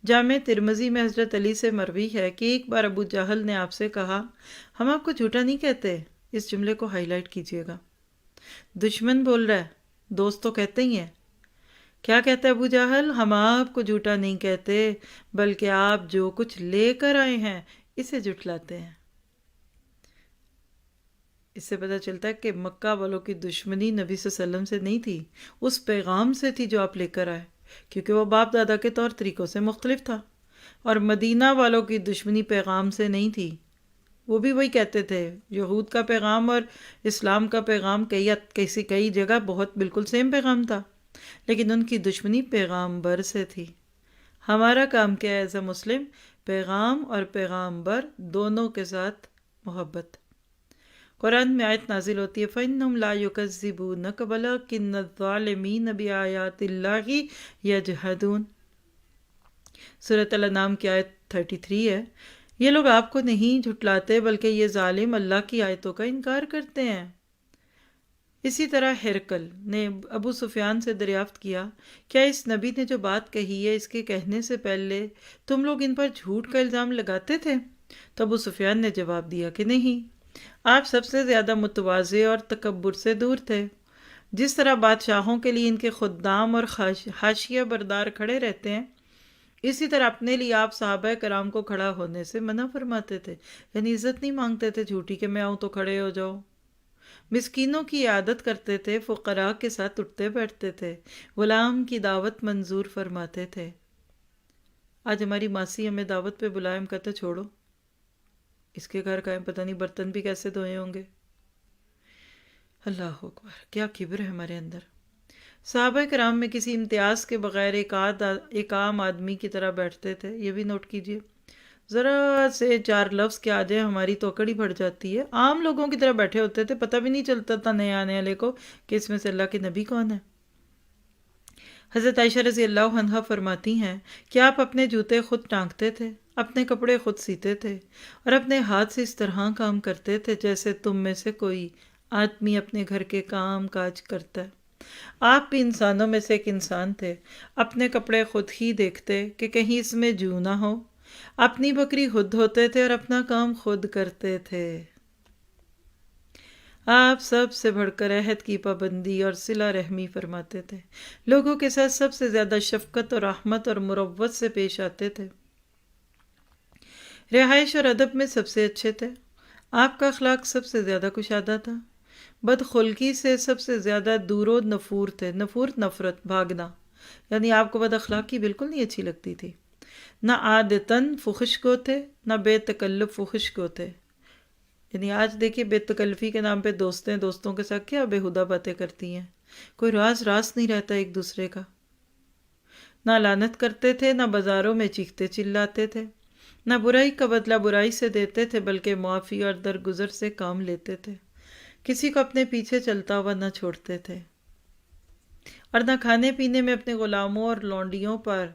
جامع ترمذی میں حضرت علی سے مروی ہے کہ ایک بار ابو جہل نے آپ سے کہا، ہم آپ کو جھوٹا نہیں کہتے۔ اس جملے کو ہائی لائٹ کیجیے گا۔ دشمن بول رہا ہے، دوست تو کہتے ہی ہیں۔ کیا کہتا ہے ابو جہل؟ ہم آپ کو جھوٹا نہیں کہتے، بلکہ آپ جو کچھ لے کر آئے ہیں اسے جھٹلاتے ہیں۔ اس سے پتہ چلتا ہے کہ مکہ والوں کی دشمنی نبی صلی اللہ علیہ وسلم سے نہیں تھی، اس پیغام سے تھی جو آپ لے کر آئے، کیونکہ وہ باپ دادا کے طور طریقوں سے مختلف تھا۔ اور مدینہ والوں کی دشمنی پیغام سے نہیں تھی، وہ بھی وہی کہتے تھے۔ یہود کا پیغام اور اسلام کا پیغام کئی جگہ بہت بالکل سیم پیغام تھا، لیکن ان کی دشمنی پیغام بر سے تھی۔ ہمارا کام کیا ہے ایز اے مسلم؟ پیغام اور پیغام بر دونوں کے ساتھ محبت۔ قرآن میں آیت نازل ہوتی ہے، فَإِنَّهُمْ لَا يُكَذِّبُونَكَ وَلَكِنَّ الظَّالِمِينَ بِآيَاتِ اللَّهِ يَجْحَدُونَ۔ سورۃ الانعام کی آیت 33 ہے، یہ لوگ آپ کو نہیں جھٹلاتے بلکہ یہ ظالم اللہ کی آیتوں کا انکار کرتے ہیں۔ اسی طرح ہرقل نے ابو سفیان سے دریافت کیا، کیا اس نبی نے جو بات کہی ہے اس کے کہنے سے پہلے تم لوگ ان پر جھوٹ کا الزام لگاتے تھے؟ تو ابو سفیان نے جواب دیا کہ نہیں، آپ سب سے زیادہ متواضع اور تکبر سے دور تھے۔ جس طرح بادشاہوں کے لیے ان کے خدام اور حاشیہ بردار کھڑے رہتے ہیں، اسی طرح اپنے لیے آپ صحابہ کرام کو کھڑا ہونے سے منع فرماتے تھے، یعنی عزت نہیں مانگتے تھے جھوٹی کہ میں آؤں تو کھڑے ہو جاؤ۔ مسکینوں کی عادت کرتے تھے، فقراء کے ساتھ اٹھتے بیٹھتے تھے، غلام کی دعوت منظور فرماتے تھے۔ آج ہماری ماسی ہمیں دعوت پہ بلائے، ہم کہتے چھوڑو، اس کے گھر کا ہے، پتہ نہیں برتن بھی کیسے دھوئے ہوں گے۔ اللہ اکبر، کیا کبر ہے ہمارے اندر۔ صحابہ کرام میں کسی امتیاز کے بغیر ایک عام آدمی کی طرح بیٹھتے تھے، یہ بھی نوٹ کیجئے۔ ذرا سے چار لفظ کے آ جائے ہماری تو اکڑ ہی پڑ جاتی ہے۔ عام لوگوں کی طرح بیٹھے ہوتے تھے، پتہ بھی نہیں چلتا تھا نئے آنے والے کو کہ اس میں سے اللہ کے نبی کون ہے۔ حضرت عائشہ رضی اللہ عنہا فرماتی ہیں کہ آپ اپنے جوتے خود ٹانکتے تھے، اپنے کپڑے خود سیتے تھے، اور اپنے ہاتھ سے اس طرح کام کرتے تھے جیسے تم میں سے کوئی آدمی اپنے گھر کے کام کاج کرتا ہے۔ آپ بھی انسانوں میں سے ایک انسان تھے، اپنے کپڑے خود ہی دیکھتے کہ کہیں اس میں جو نہ ہو، اپنی بکری خود دھوتے تھے اور اپنا کام خود کرتے تھے۔ آپ سب سے بڑھ کر عہد کی پابندی اور صلہ رحمی فرماتے تھے، لوگوں کے ساتھ سب سے زیادہ شفقت اور رحمت اور مروت سے پیش آتے تھے، رہائش اور ادب میں سب سے اچھے تھے، آپ کا اخلاق سب سے زیادہ کشادہ تھا، بدخلقی سے سب سے زیادہ دور و نفور تھے۔ نفور نفرت، بھاگنا، یعنی آپ کو بد اخلاقی بالکل نہیں اچھی لگتی تھی۔ نہ عادتاً فحش کو تھے، نہ بے تکلف فحش کو تھے، یعنی آج دیکھیے بے تکلفی کے نام پہ دوستوں کے ساتھ کیا بےہودہ باتیں کرتی ہیں، کوئی راز نہیں رہتا ایک دوسرے کا۔ نہ لعنت کرتے تھے، نہ بازاروں میں چیختے چلاتے تھے، نہ برائی کا بدلہ برائی سے دیتے تھے بلکہ معافی اور درگزر سے کام لیتے تھے، کسی کو اپنے پیچھے چلتا ہوا نہ چھوڑتے تھے، اور نہ کھانے پینے میں اپنے غلاموں اور لونڈیوں پر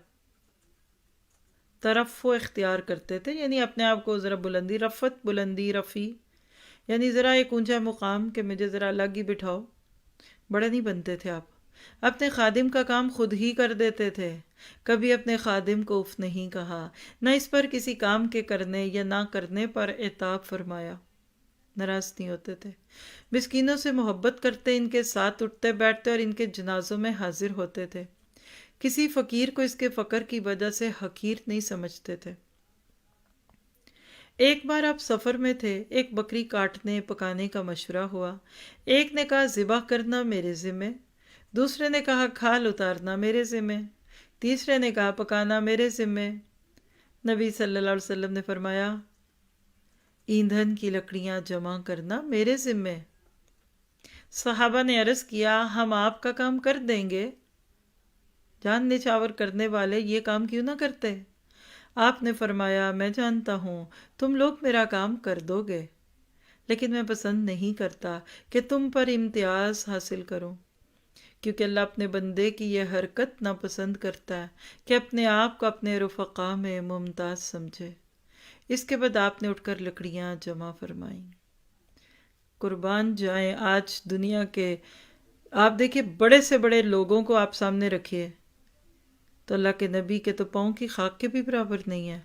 ترفع اختیار کرتے تھے، یعنی اپنے آپ کو ذرا بلندی، رفت، بلندی، رفیع، یعنی ذرا ایک اونچا مقام کہ مجھے ذرا الگ ہی بٹھاؤ، بڑے نہیں بنتے تھے آپ۔ اپنے خادم کا کام خود ہی کر دیتے تھے، کبھی اپنے خادم کو اف نہیں کہا، نہ اس پر کسی کام کے کرنے یا نہ کرنے پر عتاب فرمایا، ناراض نہیں ہوتے تھے، مسکینوں سے محبت کرتے، ان کے ساتھ اٹھتے بیٹھتے اور ان کے جنازوں میں حاضر ہوتے تھے، کسی فقیر کو اس کے فقر کی وجہ سے حقیر نہیں سمجھتے تھے۔ ایک بار آپ سفر میں تھے، ایک بکری کاٹنے پکانے کا مشورہ ہوا، ایک نے کہا ذبح کرنا میرے ذمے، دوسرے نے کہا کھال اتارنا میرے ذمے، تیسرے نے کہا پکانا میرے ذمے۔ نبی صلی اللہ علیہ وسلم نے فرمایا ایندھن کی لکڑیاں جمع کرنا میرے ذمے۔ صحابہ نے عرض کیا ہم آپ کا کام کر دیں گے، جان نچھاور کرنے والے یہ کام کیوں نہ کرتے؟ آپ نے فرمایا میں جانتا ہوں تم لوگ میرا کام کر دو گے، لیکن میں پسند نہیں کرتا کہ تم پر امتیاز حاصل کروں، کیونکہ اللہ اپنے بندے کی یہ حرکت ناپسند کرتا ہے کہ اپنے آپ کو اپنے رفقا میں ممتاز سمجھے۔ اس کے بعد آپ نے اٹھ کر لکڑیاں جمع فرمائیں۔ قربان جائیں، آج دنیا کے آپ دیکھیں بڑے سے بڑے لوگوں کو آپ سامنے رکھیے تو اللہ کے نبی کے تو پاؤں کی خاک کے بھی برابر نہیں ہے،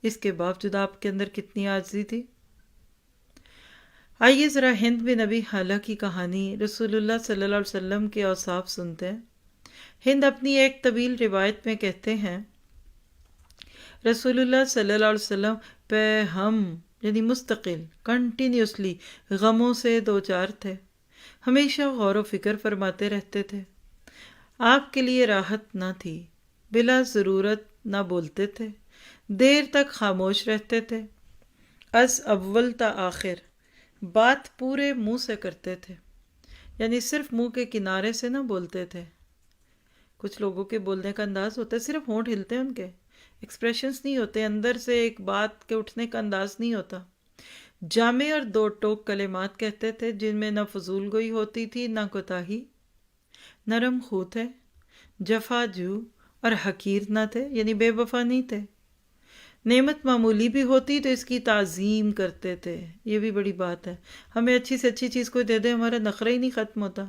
اس کے باوجود آپ کے اندر کتنی عاجزی تھی۔ آئیے ذرا ہند بن ابی حالہ کی کہانی، رسول اللہ صلی اللہ علیہ وسلم کے اوصاف سنتے ہیں۔ ہند اپنی ایک طویل روایت میں کہتے ہیں رسول اللہ صلی اللہ علیہ وسلم پہ ہم یعنی مستقل کنٹینیوسلی غموں سے دوچار تھے، ہمیشہ غور و فکر فرماتے رہتے تھے، آپ کے لیے راحت نہ تھی، بلا ضرورت نہ بولتے تھے، دیر تک خاموش رہتے تھے، از اول تا آخر بات پورے منہ سے کرتے تھے، یعنی صرف منہ کے کنارے سے نہ بولتے تھے۔ کچھ لوگوں کے بولنے کا انداز ہوتا ہے صرف ہونٹ ہلتے ہیں، ان کے ایکسپریشنز نہیں ہوتے، اندر سے ایک بات کے اٹھنے کا انداز نہیں ہوتا۔ جامع اور دو ٹوک کلمات کہتے تھے جن میں نہ فضول گوئی ہوتی تھی نہ کوتاہی، نرم خو تھے، جفا جو اور حقیر نہ تھے، یعنی بے وفا نہیں تھے۔ نعمت معمولی بھی ہوتی تو اس کی تعظیم کرتے تھے، یہ بھی بڑی بات ہے، ہمیں اچھی سے اچھی چیز کوئی دے دے ہمارا نخرہ ہی نہیں ختم ہوتا،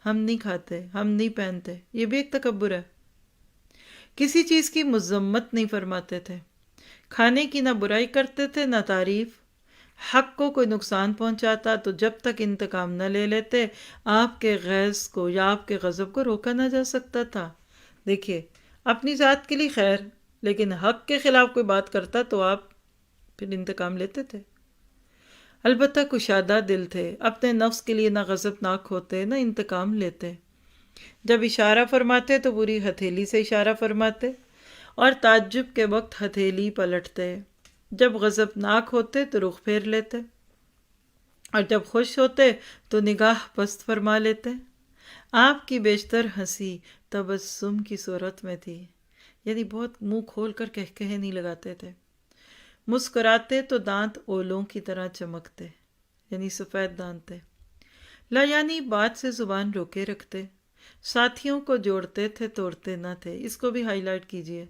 ہم نہیں کھاتے، ہم نہیں پہنتے، یہ بھی ایک تکبر ہے۔ کسی چیز کی مذمت نہیں فرماتے تھے، کھانے کی نہ برائی کرتے تھے نہ تعریف، حق کو کوئی نقصان پہنچاتا تو جب تک انتقام نہ لے لیتے آپ کے غیظ کو یا آپ کے غضب کو روکا نہ جا سکتا تھا۔ دیکھیے اپنی ذات کے لیے خیر، لیکن حق کے خلاف کوئی بات کرتا تو آپ پھر انتقام لیتے تھے۔ البتہ کشادہ دل تھے، اپنے نفس کے لیے نہ غضب ناک ہوتے نہ انتقام لیتے، جب اشارہ فرماتے تو پوری ہتھیلی سے اشارہ فرماتے اور تعجب کے وقت ہتھیلی پلٹتے، جب غضبناک ہوتے تو رخ پھیر لیتے اور جب خوش ہوتے تو نگاہ پست فرما لیتے۔ آپ کی بیشتر ہنسی تبسم کی صورت میں تھی، یعنی بہت منہ کھول کر کہے نہیں لگاتے تھے، مسکراتے تو دانت اولوں کی طرح چمکتے، یعنی سفید دانت تھے، لا یعنی بات سے زبان روکے رکھتے، ساتھیوں کو جوڑتے تھے توڑتے نہ تھے۔ اس کو بھی ہائی لائٹ کیجئے،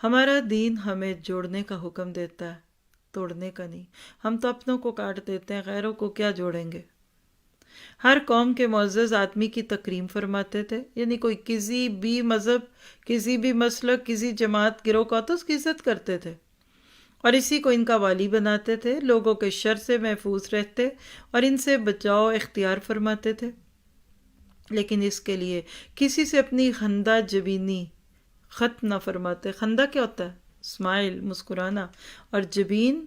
ہمارا دین ہمیں جوڑنے کا حکم دیتا ہے، توڑنے کا نہیں۔ ہم تو اپنوں کو کاٹ دیتے ہیں، غیروں کو کیا جوڑیں گے۔ ہر قوم کے معزز آدمی کی تکریم فرماتے تھے، یعنی کوئی کسی بھی مذہب، کسی بھی مسلک، کسی جماعت گروہ کا تو اس کی عزت کرتے تھے اور اسی کو ان کا والی بناتے تھے، لوگوں کے شر سے محفوظ رہتے اور ان سے بچاؤ اختیار فرماتے تھے، لیکن اس کے لیے کسی سے اپنی خندہ جبینی خط نہ فرماتے۔ خندہ کیا ہوتا ہے؟ اسمائل، مسکرانا، اور جبین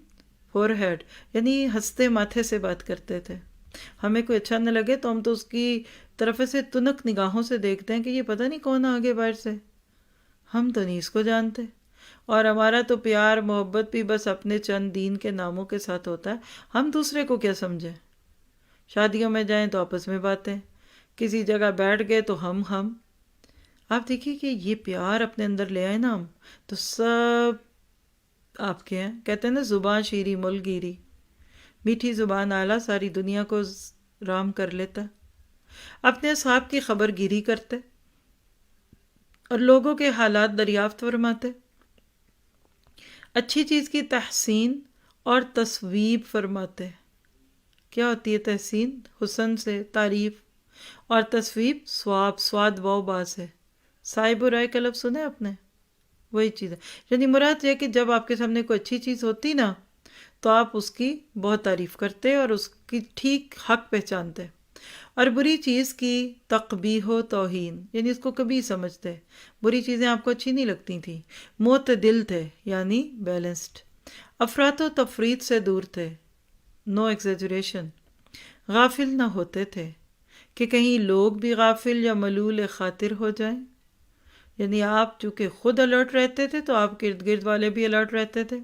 فور ہیڈ، یعنی ہنستے ماتھے سے بات کرتے تھے۔ ہمیں کوئی اچھا نہ لگے تو ہم تو اس کی طرف سے تنک نگاہوں سے دیکھتے ہیں کہ یہ پتہ نہیں کون آگے باہر سے، ہم تو نہیں اس کو جانتے، اور ہمارا تو پیار محبت بھی بس اپنے چند دین کے ناموں کے ساتھ ہوتا ہے، ہم دوسرے کو کیا سمجھیں۔ شادیوں میں جائیں تو آپس میں باتیں، کسی جگہ بیٹھ گئے تو ہم آپ دیکھیے کہ یہ پیار اپنے اندر لے آئے نا ہم، تو سب آپ کے ہیں. کہتے ہیں نا زبان شیریں مل گیری، میٹھی زبان آلہ ساری دنیا کو رام کر لیتا. اپنے اصحاب کی خبر گیری کرتے اور لوگوں کے حالات دریافت فرماتے. اچھی چیز کی تحسین اور تصویب فرماتے. کیا ہوتی ہے تحسین؟ حسن سے تعریف، اور تصویب ثواب، سواد واو با سے. صاحب رائے کا لفظ سنے آپ نے؟ وہی چیز ہے. یعنی مراد یہ کہ جب آپ کے سامنے کوئی اچھی چیز ہوتی نا تو آپ اس کی بہت تعریف کرتے اور اس کی ٹھیک حق پہچانتے، اور بری چیز کی تقبیح و توہین یعنی اس کو کبھی سمجھتے. بری چیزیں آپ کو اچھی نہیں لگتی تھیں. معتدل تھے یعنی بیلنسڈ. افراط و تفریط سے دور تھے، نو ایگزیجریشن. غافل نہ ہوتے تھے کہ کہیں لوگ بھی غافل یا ملول خاطر ہو جائیں. یعنی آپ چونکہ خود الرٹ رہتے تھے تو آپ کے ارد گرد والے بھی الرٹ رہتے تھے.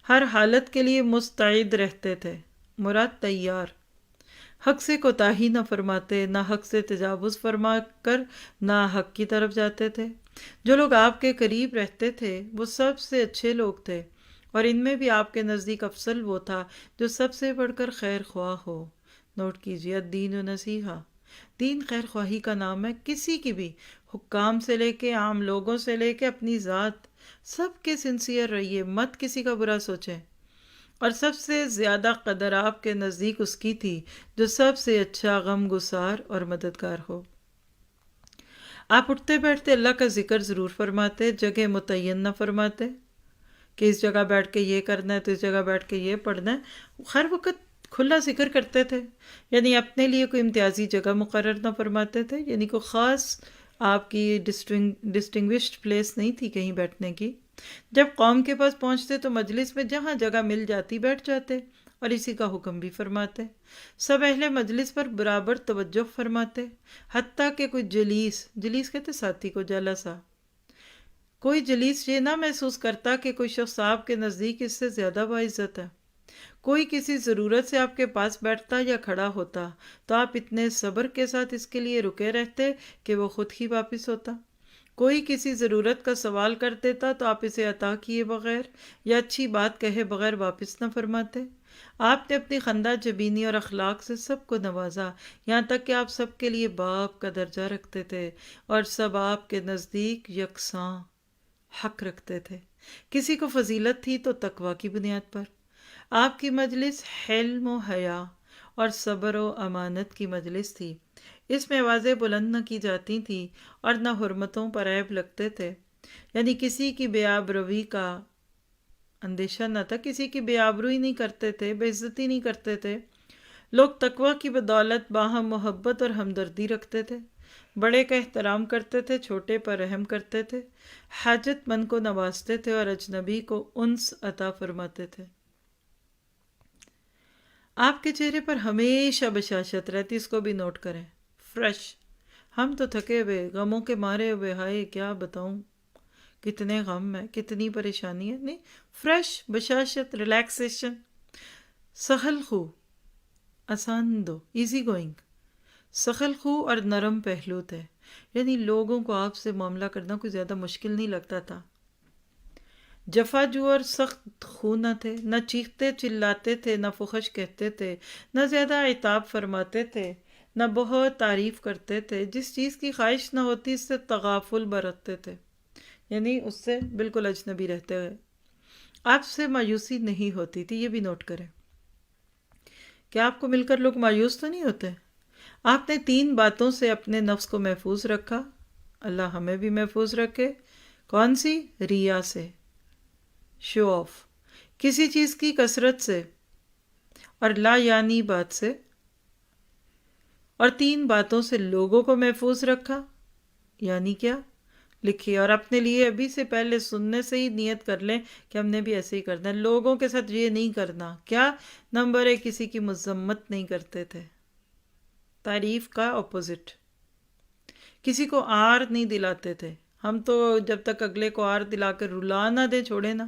ہر حالت کے لیے مستعد رہتے تھے، مراد تیار. حق سے کوتاہی نہ فرماتے، نہ حق سے تجاوز فرما کر نہ حق کی طرف جاتے تھے. جو لوگ آپ کے قریب رہتے تھے وہ سب سے اچھے لوگ تھے، اور ان میں بھی آپ کے نزدیک افضل وہ تھا جو سب سے بڑھ کر خیر خواہ ہو. نوٹ کیجیے، الدین و نصیحہ. دین خیر خواہی کا نام ہے. کسی کی بھی، حکام سے لے کے عام لوگوں سے لے کے اپنی ذات، سب کے سنسیئر رہیے، مت کسی کا برا سوچیں. اور سب سے زیادہ قدر آپ کے نزدیک اس کی تھی جو سب سے اچھا غم گسار اور مددگار ہو. آپ اٹھتے بیٹھتے اللہ کا ذکر ضرور فرماتے، جگہ متعین نہ فرماتے کہ اس جگہ بیٹھ کے یہ کرنا ہے تو اس جگہ بیٹھ کے یہ پڑھنا ہے. ہر وقت کھلا ذکر کرتے تھے، یعنی اپنے لیے کوئی امتیازی جگہ مقرر نہ فرماتے تھے. یعنی کوئی خاص آپ کی ڈسٹنگوشڈ پلیس نہیں تھی کہیں بیٹھنے کی. جب قوم کے پاس پہنچتے تو مجلس میں جہاں جگہ مل جاتی بیٹھ جاتے اور اسی کا حکم بھی فرماتے. سب اہل مجلس پر برابر توجہ فرماتے، حتیٰ کہ کوئی جلیس کہتے ساتھی کو، جلسہ، کوئی جلیس یہ نہ محسوس کرتا کہ کوئی شخص آپ کے نزدیک اس سے زیادہ باعزت ہے. کوئی کسی ضرورت سے آپ کے پاس بیٹھتا یا کھڑا ہوتا تو آپ اتنے صبر کے ساتھ اس کے لیے رکے رہتے کہ وہ خود ہی واپس ہوتا. کوئی کسی ضرورت کا سوال کر دیتا تو آپ اسے عطا کیے بغیر یا اچھی بات کہے بغیر واپس نہ فرماتے. آپ نے اپنی خندہ جبینی اور اخلاق سے سب کو نوازا، یہاں تک کہ آپ سب کے لیے باپ کا درجہ رکھتے تھے اور سب آپ کے نزدیک یکساں حق رکھتے تھے. کسی کو فضیلت تھی تو تقوی کی بنیاد پر. آپ کی مجلس حلم و حیا اور صبر و امانت کی مجلس تھی. اس میں آوازیں بلند نہ کی جاتی تھیں اور نہ حرمتوں پر عیب لگتے تھے. یعنی کسی کی بے آبروی کا اندیشہ نہ تھا، کسی کی بے آبروئی نہیں کرتے تھے، بے عزتی نہیں کرتے تھے. لوگ تقوی کی بدولت باہم محبت اور ہمدردی رکھتے تھے، بڑے کا احترام کرتے تھے، چھوٹے پر رحم کرتے تھے، حاجت مند کو نوازتے تھے اور اجنبی کو انس عطا فرماتے تھے. آپ کے چہرے پر ہمیشہ بشاشت رہتی، اس کو بھی نوٹ کریں. فریش. ہم تو تھکے ہوئے، غموں کے مارے ہوئے، ہائے کیا بتاؤں، کتنے غم ہے، کتنی پریشانی ہے. نہیں، فریش، بشاشت، ریلیکسیشن. سہل خو، آسان دو، ایزی گوئنگ. سخل خو اور نرم پہلو تھے، یعنی لوگوں کو آپ سے معاملہ کرنا کوئی زیادہ مشکل نہیں لگتا تھا. جفا جو اور سخت خو نہ تھے، نہ چیختے چلاتے تھے، نہ فحش کہتے تھے، نہ زیادہ عتاب فرماتے تھے، نہ بہت تعریف کرتے تھے. جس چیز کی خواہش نہ ہوتی اس سے تغافل برتتے تھے، یعنی اس سے بالکل اجنبی رہتے ہوئے. آپ سے مایوسی نہیں ہوتی تھی، یہ بھی نوٹ کریں. کیا آپ کو مل کر لوگ مایوس تو نہیں ہوتے؟ آپ نے 3 باتوں سے اپنے نفس کو محفوظ رکھا، اللہ ہمیں بھی محفوظ رکھے. کون سی؟ ریا سے، شو آف، کسی چیز کی کثرت سے، اور لا یعنی بات سے. اور 3 باتوں سے لوگوں کو محفوظ رکھا، یعنی کیا؟ لکھیے اور اپنے لیے ابھی سے پہلے سننے سے ہی نیت کر لیں کہ ہم نے بھی ایسے ہی کرنا ہے. لوگوں کے ساتھ یہ نہیں کرنا. کیا؟ نمبر 1، کسی کی مذمت نہیں کرتے تھے، تعریف کا اپوزٹ. کسی کو آر نہیں دلاتے تھے. ہم تو جب تک اگلے کو آر دلا کر رلا نہ دیں چھوڑے نا،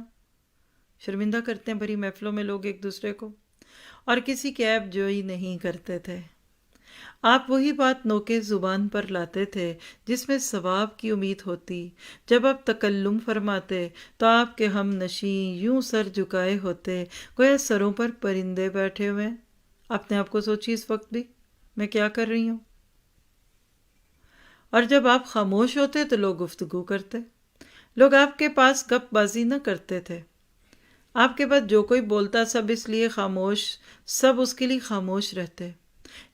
شرمندہ کرتے ہیں بڑی محفلوں میں لوگ ایک دوسرے کو. اور کسی کی عیب جوئی نہیں کرتے تھے. آپ وہی بات نوکے زبان پر لاتے تھے جس میں ثواب کی امید ہوتی۔ جب آپ تکلم فرماتے تو آپ کے ہم نشین یوں سر جھکائے ہوتے گویا سروں پر پرندے بیٹھے ہوئے۔ اپنے آپ کو سوچیے اس وقت بھی میں کیا کر رہی ہوں۔ اور جب آپ خاموش ہوتے تو لوگ گفتگو کرتے، لوگ آپ کے پاس گپ بازی نہ کرتے تھے۔ آپ کے بعد جو کوئی بولتا سب اس لیے خاموش، سب اس کے لیے خاموش رہتے،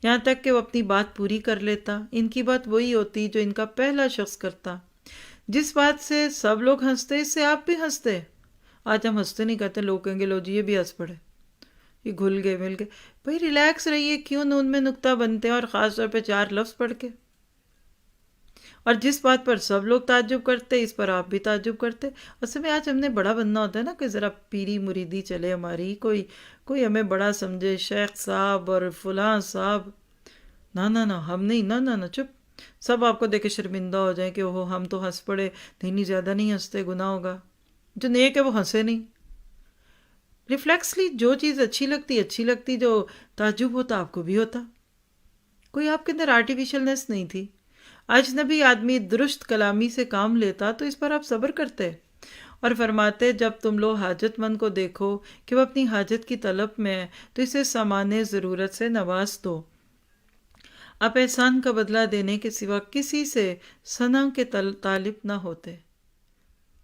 یہاں تک کہ وہ اپنی بات پوری کر لیتا۔ ان کی بات وہی ہوتی جو ان کا پہلا شخص کرتا۔ جس بات سے سب لوگ ہنستے اس سے آپ بھی ہنستے۔ آج ہم ہنستے نہیں، کہتے لوگ کہیں گے لو جی یہ بھی ہنس پڑے، یہ گھل گئے مل گئے۔ بھائی ریلیکس رہیے، کیوں نون میں نکتہ بنتے ہیں، اور خاص طور پہ 4 لفظ پڑھ کے۔ اور جس بات پر سب لوگ تعجب کرتے اس پر آپ بھی تعجب کرتے۔ اصل میں آج ہم نے بڑا بننا ہوتا ہے نا کہ ذرا پیری مریدی چلے ہماری، کوئی ہمیں بڑا سمجھے، شیخ صاحب اور فلاں صاحب۔ نہ ہم نہیں، نہ چپ۔ سب آپ کو دیکھ کے شرمندہ ہو جائیں کہ اوہ ہم تو ہنس پڑے، نہیں زیادہ نہیں ہنستے، گناہ ہوگا۔ جو نیک ہے وہ ہنسے نہیں۔ ریفلیکسلی جو چیز اچھی لگتی، جو تعجب ہوتا آپ کو بھی ہوتا۔ کوئی آپ کے اندر آرٹیفیشلنس نہیں تھی۔ اجنبی آدمی درست کلامی سے کام لیتا تو اس پر آپ صبر کرتے اور فرماتے جب تم لوگ حاجت مند کو دیکھو کہ وہ اپنی حاجت کی طلب میں ہے تو اسے سامان ضرورت سے نواز دو۔ آپ احسان کا بدلہ دینے کے سوا کسی سے ثنا کے طالب نہ ہوتے،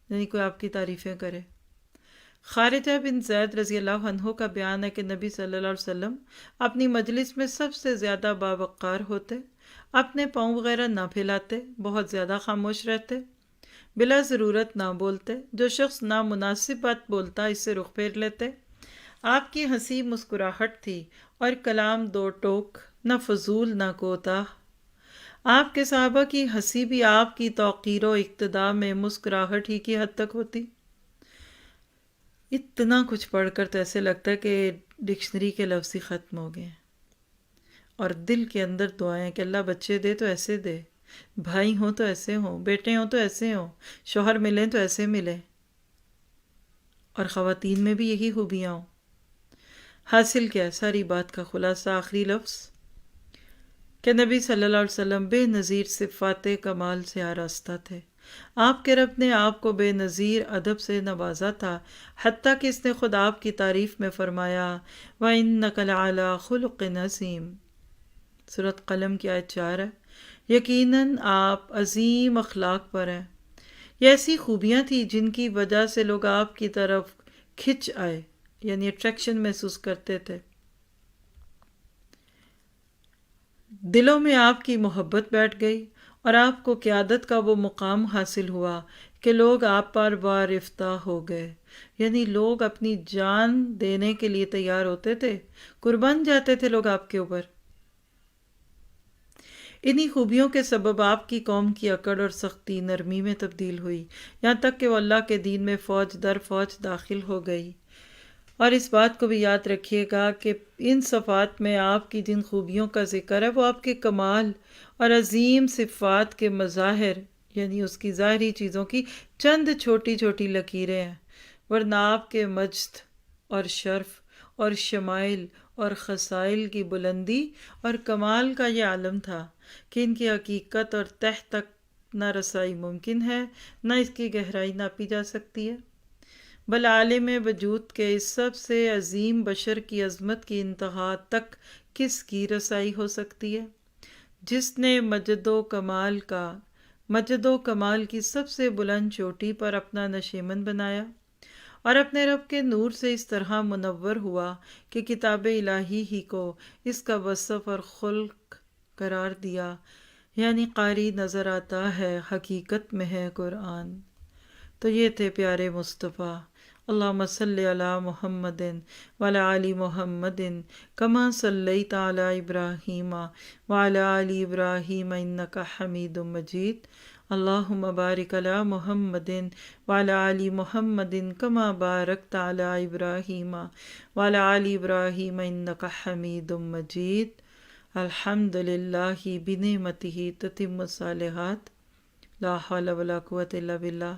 یعنی کوئی آپ کی تعریفیں کرے۔ خارجہ بن زید رضی اللہ عنہ کا بیان ہے کہ نبی صلی اللہ علیہ وسلم اپنی مجلس میں سب سے زیادہ باوقار ہوتے، اپنے پاؤں وغیرہ نہ پھیلاتے، بہت زیادہ خاموش رہتے، بلا ضرورت نہ بولتے، جو شخص نامناسب بات بولتا اس سے رخ پھیر لیتے۔ آپ کی ہنسی مسکراہٹ تھی اور کلام دو ٹوک، نہ فضول نہ کوتاہ۔ آپ کے صحابہ کی ہنسی بھی آپ کی توقیر و اقتداء میں مسکراہٹ ہی کی حد تک ہوتی۔ اتنا کچھ پڑھ کر تو ایسے لگتا ہے کہ ڈکشنری کے لفظ ہی ختم ہو گئے، اور دل کے اندر دعائیں کہ اللہ بچے دے تو ایسے دے، بھائی ہوں تو ایسے ہوں، بیٹے ہوں تو ایسے ہوں، شوہر ملیں تو ایسے ملیں، اور خواتین میں بھی یہی خوبیاں ہوں۔ حاصل کیا ہے ساری بات کا خلاصہ، آخری لفظ کہ نبی صلی اللہ علیہ وسلم بے نظیر صفات کمال سے آراستہ تھے۔ آپ کے رب نے آپ کو بے نظیر ادب سے نوازا تھا، حتیٰ کہ اس نے خود آپ کی تعریف میں فرمایا وَإِنَّكَ لَعَلَىٰ خُلُقٍ عَظِيمٍ۔ سورۃ قلم کی آیت 4 ہے۔ یقیناً آپ عظیم اخلاق پر ہیں۔ یہ ایسی خوبیاں تھیں جن کی وجہ سے لوگ آپ کی طرف کھنچ آئے، یعنی اٹریکشن محسوس کرتے تھے۔ دلوں میں آپ کی محبت بیٹھ گئی اور آپ کو قیادت کا وہ مقام حاصل ہوا کہ لوگ آپ پر وارفتہ ہو گئے، یعنی لوگ اپنی جان دینے کے لیے تیار ہوتے تھے، قربان جاتے تھے لوگ آپ کے اوپر۔ انہی خوبیوں کے سبب آپ کی قوم کی اکڑ اور سختی نرمی میں تبدیل ہوئی، یہاں تک کہ وہ اللہ کے دین میں فوج در فوج داخل ہو گئی۔ اور اس بات کو بھی یاد رکھیے گا کہ ان صفات میں آپ کی جن خوبیوں کا ذکر ہے وہ آپ کے کمال اور عظیم صفات کے مظاہر، یعنی اس کی ظاہری چیزوں کی چند چھوٹی چھوٹی لکیریں ہیں، ورنہ آپ کے مجد اور شرف اور شمائل اور خصائل کی بلندی اور کمال کا یہ عالم تھا کہ ان کی حقیقت اور تہ تک نہ رسائی ممکن ہے، نہ اس کی گہرائی ناپی جا سکتی ہے۔ بل عالم وجود کے اس سب سے عظیم بشر کی عظمت کی انتہا تک کس کی رسائی ہو سکتی ہے؟ جس نے مجد و کمال کی سب سے بلند چوٹی پر اپنا نشیمن بنایا اور اپنے رب کے نور سے اس طرح منور ہوا کہ کتاب الہی ہی کو اس کا وصف اور خلق قرار دیا، یعنی قاری نظر آتا ہے حقیقت میں ہے قرآن۔ تو یہ تھے پیارے مصطفیٰ۔ اللہم صلی علی محمد وعلی آل محمد کما صلیت علی ابراہیم وعلی آل ابراہیم انک حمید مجید۔ اللہم بارک علی محمد وعلی آل محمد کما بارکت علی ابراہیم وعلی آل ابراہیم انک حمید مجید۔ الحمدللہ بنعمتہ تتم الصالحات، لا حول ولا قوۃ الا باللہ۔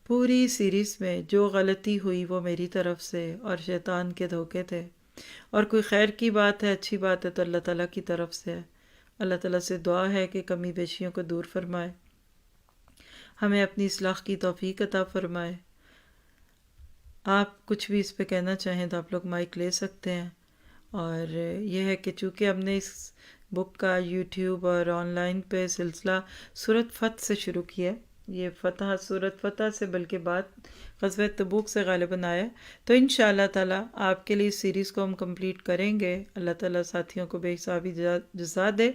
پوری سیریز میں جو غلطی ہوئی وہ میری طرف سے اور شیطان کے دھوکے تھے، اور کوئی خیر کی بات ہے، اچھی بات ہے تو اللہ تعالیٰ کی طرف سے ہے۔ اللہ تعالیٰ سے دعا ہے کہ کمی بیشیوں کو دور فرمائے، ہمیں اپنی اصلاح کی توفیق عطا فرمائے۔ آپ کچھ بھی اس پہ کہنا چاہیں تو آپ لوگ مائک لے سکتے ہیں۔ اور یہ ہے کہ چونکہ ہم نے اس بک کا یوٹیوب اور آن لائن پہ سلسلہ سورۃ فتح سے شروع کیا ہے، یہ فتح سورۃ فتح سے بلکہ بعد غزوہ تبوک سے غالباً آیا ہے، تو انشاءاللہ تعالیٰ آپ کے لیے اس سیریز کو ہم کمپلیٹ کریں گے۔ اللہ تعالیٰ ساتھیوں کو بے حسابی جزا دے۔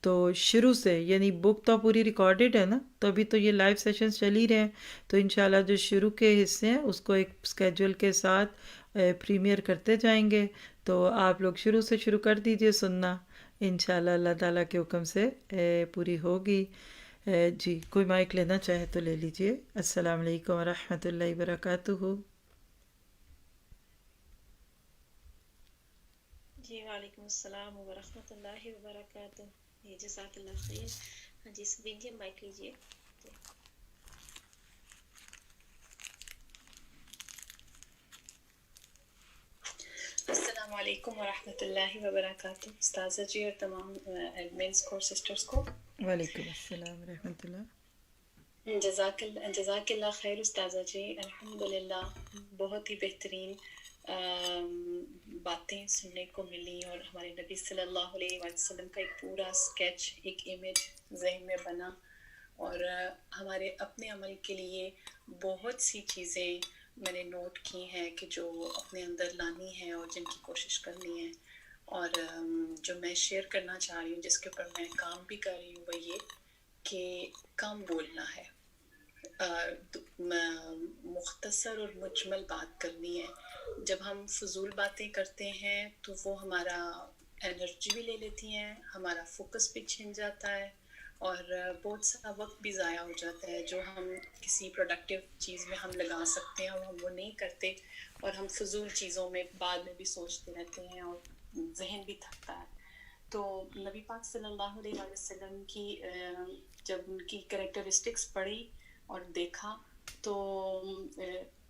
تو شروع سے یعنی بک تو پوری ریکارڈڈ ہے نا، تو ابھی تو یہ لائیو سیشنز چل ہی رہے ہیں، تو انشاءاللہ جو شروع کے حصے ہیں اس کو ایک اسکیجول کے ساتھ پریمیئر کرتے جائیں گے، تو آپ لوگ شروع سے شروع کر دیجئے سننا، انشاءاللہ اللہ تعالیٰ کے حکم سے پوری ہوگی۔ جی کوئی مائک لینا چاہے تو لے لیجئے۔ السلام علیکم ورحمۃ اللہ وبرکاتہ۔ جی وعلیکم السلام ورحمۃ اللہ وبرکاتہ۔ جی جزاک اللہ خیر۔ ہاں جی سبین جی مائک لیجیے۔ جی السلام علیکم ورحمۃ اللہ وبرکاتہ استاذہ جی اور تمام ایڈمنس کو سسٹرز کو وعلیکم السلام ورحمۃ اللہ۔ جزاک اللہ خیر استاذہ جی، الحمدللہ بہت ہی بہترین باتیں سننے کو ملی، اور ہمارے نبی صلی اللہ علیہ وآلہ وسلم کا ایک پورا اسکیچ، ایک امیج ذہن میں بنا، اور ہمارے اپنے عمل کے لیے بہت سی چیزیں میں نے نوٹ کی ہیں کہ جو اپنے اندر لانی ہے اور جن کی کوشش کرنی ہے، اور جو میں شیئر کرنا چاہ رہی ہوں، جس کے اوپر میں کام بھی کر رہی ہوں، وہ یہ کہ کم بولنا ہے، مختصر اور مجمل بات کرنی ہے۔ جب ہم فضول باتیں کرتے ہیں تو وہ ہمارا انرجی بھی لے لیتی ہیں، ہمارا فوکس بھی چھن جاتا ہے، اور بہت سا وقت بھی ضائع ہو جاتا ہے جو ہم کسی پروڈکٹیو چیز میں ہم لگا سکتے ہیں، اور ہم وہ نہیں کرتے، اور ہم فضول چیزوں میں بعد میں بھی سوچتے رہتے ہیں اور ذہن بھی تھکتا ہے۔ تو نبی پاک صلی اللہ علیہ وآلہ وسلم کی جب ان کی کریکٹرسٹکس پڑھی اور دیکھا تو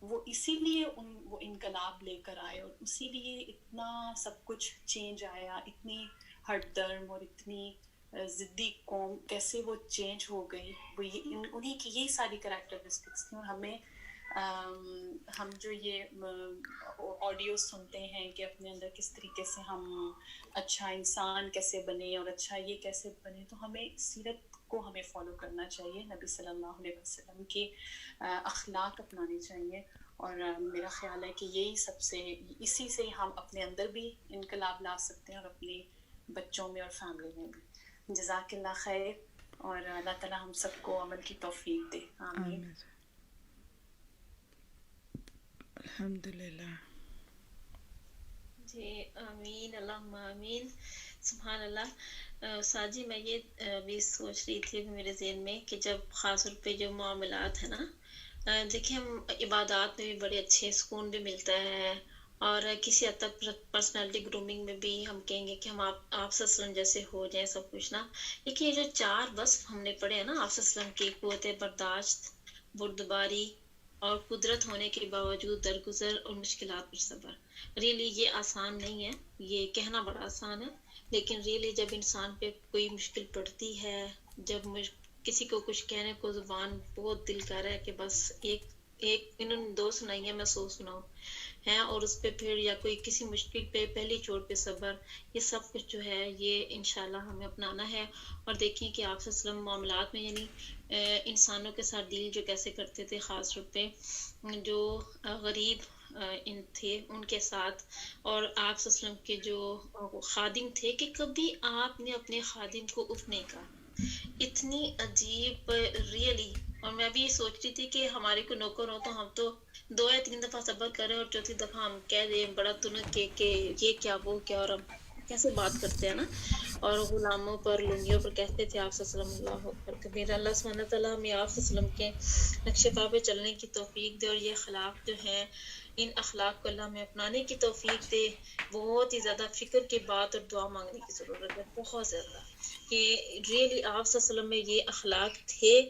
وہ اسی لیے وہ انقلاب لے کر آئے، اور اسی لیے اتنا سب کچھ چینج آیا، اتنی ہٹ درم اور اتنی ضدی قوم کیسے وہ چینج ہو گئی، وہ انہی کی یہی ساری کریکٹرسٹکس تھیں۔ اور ہم جو یہ آڈیو سنتے ہیں کہ اپنے اندر کس طریقے سے ہم اچھا انسان کیسے بنے اور اچھا یہ کیسے بنے، تو ہمیں سیرت کو ہمیں فالو کرنا چاہیے، نبی صلی اللہ علیہ وسلم کے اخلاق اپنانے چاہیے، اور میرا خیال ہے کہ یہی سب سے اسی سے ہم اپنے اندر بھی انقلاب لا سکتے ہیں اور اپنے بچوں میں اور فیملی میں بھی۔ جزاک اللہ خیر، اور اللہ تعالیٰ ہم سب کو عمل کی توفیق دے، آمین۔ الحمدللہ۔ جی آمین، اللہم آمین، سبحان اللہ۔ ساجی میں یہ بھی سوچ رہی تھی میرے ذہن میں کہ جب خاص طور پہ جو معاملات ہیں نا، دیکھیں ہم عبادات میں بھی بڑے اچھے سکون بھی ملتا ہے، اور کسی حد تک پرسنالٹی گرومنگ میں بھی ہم کہیں گے کہ ہم آپ وسلم جیسے ہو جائیں سب کچھ نا، لیکن یہ جو 4 وصف ہم نے پڑھے ہیں نا آپ وسلم کی، قوت برداشت، بردباری اور قدرت ہونے کے باوجود درگزر اور مشکلات پر صبر، ریلی یہ آسان نہیں ہے، یہ کہنا بڑا آسان ہے، لیکن ریلی جب انسان پہ کوئی مشکل پڑتی ہے، جب کسی کو کچھ کہنے کو زبان بہت دل کر رہا ہے کہ بس ایک انہوں نے 2 سنائی ہے میں 100 سناؤں ہیں، اور اس پہ پھر یا کوئی کسی مشکل پہ پہلی چوٹ پہ صبر، یہ سب کچھ جو ہے یہ انشاءاللہ ہمیں اپنانا ہے۔ اور دیکھیں کہ آپ صلی اللہ علیہ وسلم معاملات میں یعنی انسانوں کے ساتھ ڈیل جو کیسے کرتے تھے، خاص طور پہ جو غریب تھے ان کے ساتھ، اور آپ صلی اللہ علیہ وسلم کے جو خادم تھے کہ کبھی آپ نے اپنے خادم کو اف نہیں کہا، اتنی عجیب ریئلی۔ اور میں بھی یہ سوچ رہی تھی کہ ہمارے کو نوکر ہو تو ہم تو 2 یا 3 دفعہ صبر کریں اور 4تھی دفعہ ہم کہہ دیں بڑا تنک کہ یہ کیا وہ کیا، اور ہم کیسے بات کرتے ہیں نا، اور غلاموں پر لنگیوں پر کہتے تھے آپ صلی اللہ علیہ وسلم۔ اللہ سبحانہ تعالیٰ ہمیں آپ صلی اللہ علیہ وسلم کے نقش پا پہ چلنے کی توفیق دے، اور یہ اخلاق جو ہیں ان اخلاق کو اللہ میں اپنانے کی توفیق دے۔ بہت ہی زیادہ فکر کی بات اور دعا مانگنے کی ضرورت ہے، بہت زیادہ، کہ ریئلی آپ صلی اللہ علیہ وسلم میں یہ اخلاق تھے